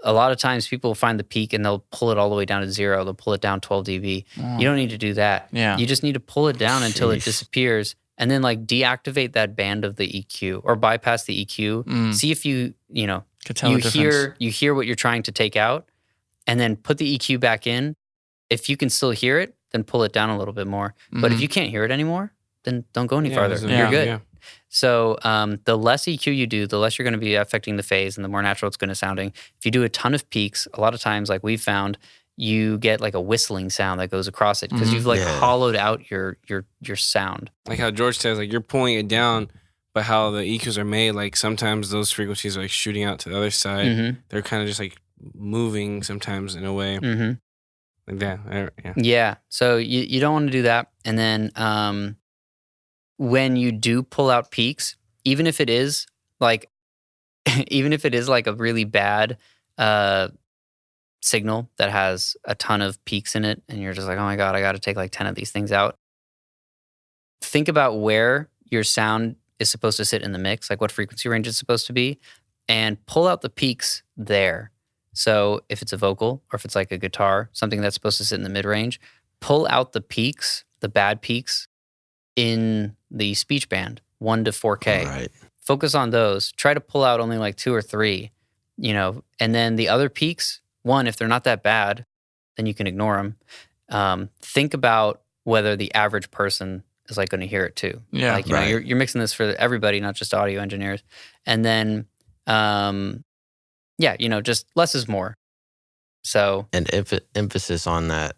A lot of times people find the peak and they'll pull it all the way down to 0. They'll pull it down 12 dB. You don't need to do that. Yeah. You just need to pull it down until it disappears, and then like deactivate that band of the EQ or bypass the EQ. See if you hear what you're trying to take out, and then put the EQ back in. If you can still hear it, then pull it down a little bit more. But if you can't hear it anymore, then don't go any farther. You're good. Yeah. So the less EQ you do, the less you're going to be affecting the phase and the more natural it's going to sounding. If you do a ton of peaks, a lot of times, like we've found, you get like a whistling sound that goes across it because you've like hollowed out your sound. Like how George says, like you're pulling it down, but how the EQs are made, like sometimes those frequencies are like shooting out to the other side. They're kind of just like moving sometimes in a way. Like that. Yeah. So you don't want to do that. And then when you do pull out peaks, even if it is like a really bad signal that has a ton of peaks in it, and you're just like, oh my God, I got to take like 10 of these things out. Think about where your sound is supposed to sit in the mix, like what frequency range it's supposed to be, and pull out the peaks there. So if it's a vocal or if it's like a guitar, something that's supposed to sit in the mid-range, pull out the peaks, the bad peaks in the speech band, 1 to 4K. Right. Focus on those. Try to pull out only like 2 or 3, and then the other peaks, one, if they're not that bad, then you can ignore them. Think about whether the average person is like going to hear it too. Yeah. Like, you're mixing this for everybody, not just audio engineers. And then, just less is more. So. And emphasis on that.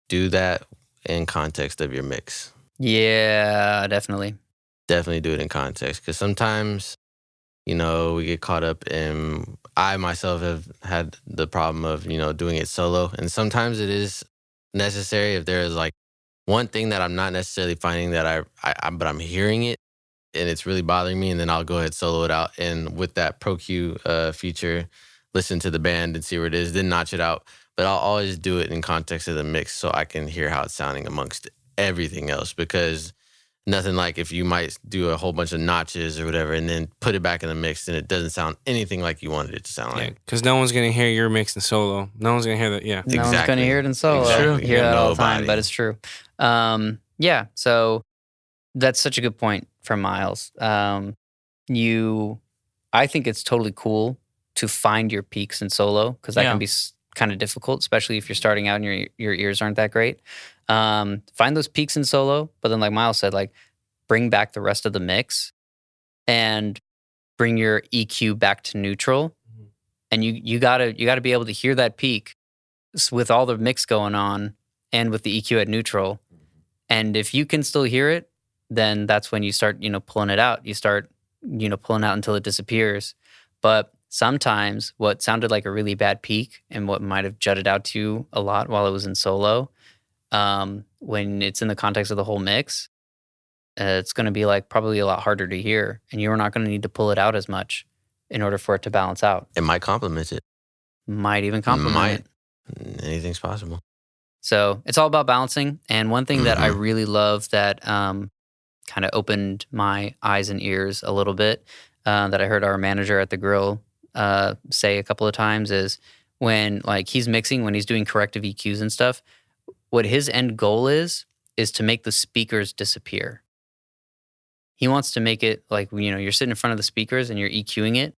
Do that in context of your mix. Yeah, definitely. Definitely do it in context, because sometimes, we get caught up in, I myself have had the problem of, doing it solo. And sometimes it is necessary if there is like one thing that I'm not necessarily finding that but I'm hearing it and it's really bothering me, and then I'll go ahead solo it out. And with that Pro Q feature, listen to the band and see where it is, then notch it out. But I'll always do it in context of the mix so I can hear how it's sounding amongst everything else, because nothing like if you might do a whole bunch of notches or whatever and then put it back in the mix and it doesn't sound anything like you wanted it to sound like. Because no one's going to hear your mix in solo. No one's going to hear that. Yeah. No one's going to hear it in solo. Exactly. You hear that all the time, but it's true. So that's such a good point from Miles. I think it's totally cool to find your peaks in solo because that can be kind of difficult, especially if you're starting out and your ears aren't that great. Find those peaks in solo, but then like Miles said, like bring back the rest of the mix and bring your EQ back to neutral. And you gotta be able to hear that peak with all the mix going on and with the EQ at neutral. And if you can still hear it, then that's when you start, pulling it out. You start, pulling out until it disappears. But sometimes what sounded like a really bad peak and what might have jutted out to you a lot while it was in solo, when it's in the context of the whole mix, it's going to be like probably a lot harder to hear, and you're not going to need to pull it out as much in order for it to balance out. It might complement it. Might even complement it. Anything's possible. So it's all about balancing. And one thing that I really love that kind of opened my eyes and ears a little bit, that I heard our manager at the grill say a couple of times is when like he's mixing, when he's doing corrective EQs and stuff, what his end goal is to make the speakers disappear. He wants to make it like, you're sitting in front of the speakers and you're EQing it.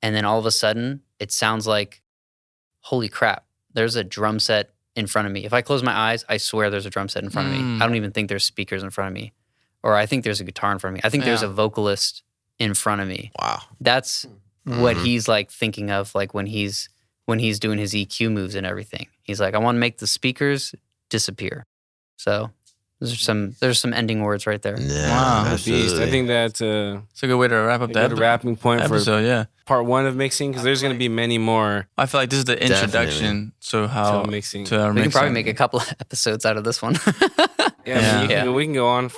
And then all of a sudden it sounds like, holy crap, there's a drum set in front of me. If I close my eyes, I swear there's a drum set in front of me. I don't even think there's speakers in front of me. Or I think there's a guitar in front of me. I think there's a vocalist in front of me. Wow. That's what he's like thinking of, like when he's doing his EQ moves and everything. He's like, I want to make the speakers disappear. So there's some ending words right there. Yeah, wow, absolutely. beast. I think that's it's a good way to wrap up that wrapping point episode. For part 1 of mixing, because there's going to be many more. I feel like this is the introduction to how mixing. To our we mixing. can probably make a couple of episodes out of this one. We can go on.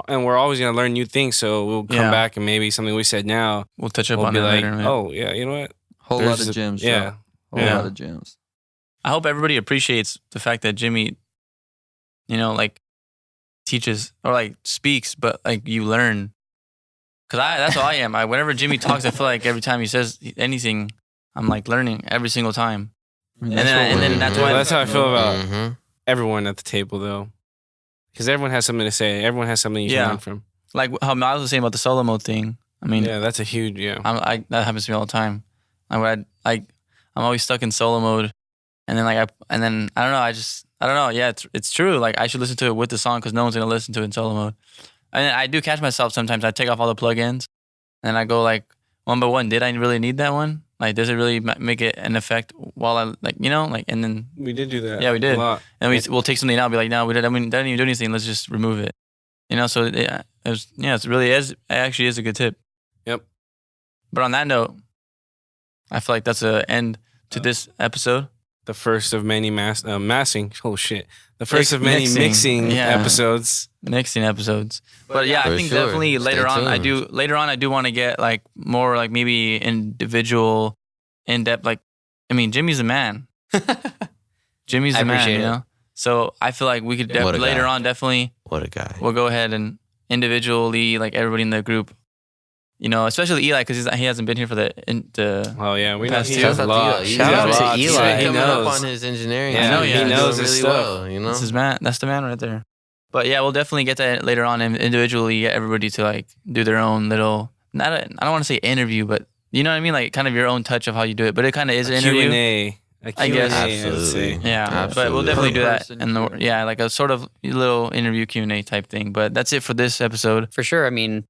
And we're always going to learn new things. So we'll come back and maybe something we said now. We'll touch up we'll on be it like, later. Man. Oh yeah, you know what? Whole lot of gems. Yeah, whole lot of gems. I hope everybody appreciates the fact that Jimmy, like teaches or like speaks, but like you learn. Cause that's how I am. Whenever Jimmy talks, I feel like every time he says anything, I'm like learning every single time. And then that's why that's how I feel about everyone at the table, though, because everyone has something to say. Everyone has something you can learn from. Like how Miles was saying about the solo mode thing. I mean, that's a huge that happens to me all the time. I'm always stuck in solo mode, and then I don't know. Yeah, it's true. Like I should listen to it with the song because no one's gonna listen to it in solo mode. And I do catch myself sometimes. I take off all the plugins, and I go like one by one. Did I really need that one? Like, does it really make it an effect while I and then we did do that. Yeah, we did. A lot. And we'll take something out, and be like, no, we didn't even do anything. Let's just remove it. So it actually is a good tip. Yep. But on that note, I feel like that's an end to this episode. The first of many massing. Oh shit! The first of many mixing episodes. Mixing episodes. But yeah, I think definitely later on I do want to get like more like maybe individual, in depth. Like, I mean, Jimmy's a man. Jimmy's the man, So I feel like we could later on definitely. What a guy. We'll go ahead and individually, like everybody in the group. Especially Eli, because he hasn't been here for the. Oh yeah, we know he Shout has a lot. Shout out to Eli. He knows up on his engineering. Yeah, he knows his really stuff. well. That's his man. That's the man right there. But yeah, we'll definitely get that later on and individually get everybody to like do their own little. I don't want to say interview, but you know what I mean, like kind of your own touch of how you do it. But it kind of is an interview. Q&A. I guess. Absolutely. Yeah, Absolutely. but we'll definitely do that. Like a sort of little interview Q&A type thing. But that's it for this episode. For sure. I mean,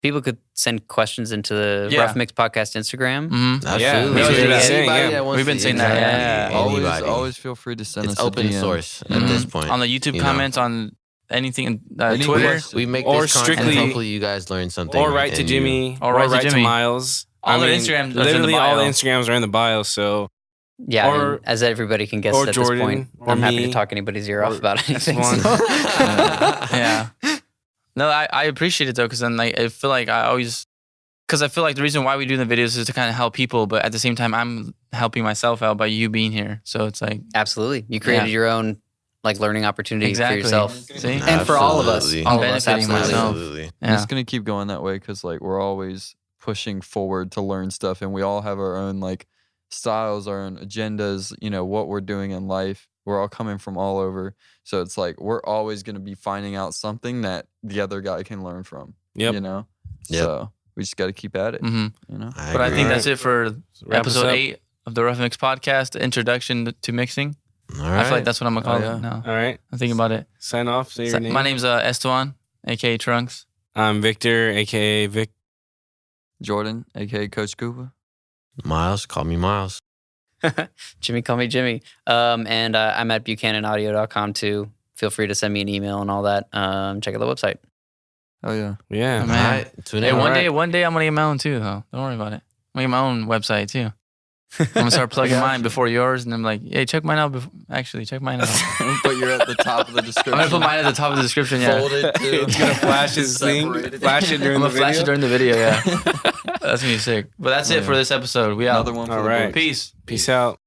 people could send questions into the Rough Mix Podcast Instagram. Mm-hmm. Absolutely. We've been saying that. Yeah. Always feel free to send us open a DM. source at this point. On the YouTube comments, on anything, Twitter. We make or this strictly, content. Hopefully, you guys learn something. Or write to Jimmy. Or write to Miles. All their Instagrams. Literally, all the Instagrams are in the bio. So. Yeah, I mean, as everybody can guess at Jordan, this point, I'm happy to talk anybody's ear off about anything. Yeah. No, I appreciate it though, because then I feel like the reason why we do the videos is to kind of help people, but at the same time, I'm helping myself out by you being here. So it's like absolutely, you created your own like learning opportunity for yourself, see, and for all of us, absolutely. Yeah. It's gonna keep going that way because like we're always pushing forward to learn stuff, and we all have our own like styles, our own agendas, what we're doing in life. We're all coming from all over. So it's like we're always going to be finding out something that the other guy can learn from. Yep. So we just got to keep at it. Mm-hmm. You know. But I think that's it for Wrap us episode up. 8 of the Rough Mix podcast, the introduction to mixing. All I right. feel like that's what I'm gonna call yeah. it now. All right. I'm thinking about it. Sign off. Say your name. My name's Esteban, aka Trunks. I'm Victor, aka Vic. Jordan, aka Coach Cooper. Miles, call me Miles. Jimmy, call me Jimmy. And I'm at buchananaudio.com too. Feel free to send me an email and all that. Check out the website. Oh yeah. Yeah. Oh, man. All right. Tune Hey, in. one day I'm gonna get my own too, though. Don't worry about it. I'm gonna get my own website too. I'm gonna start plugging mine before yours, and I'm like, hey, check mine out. Actually, check mine out. But you're at the top of the description. I'm gonna put mine at the top of the description. Yeah, Folded too. It's gonna flash his thing. Separated. Flash it during I'm the gonna video. flash it during the video. Yeah, that's gonna be sick. But that's it Yeah. for this episode. We out. Another one for All the right. books. Peace. Peace out.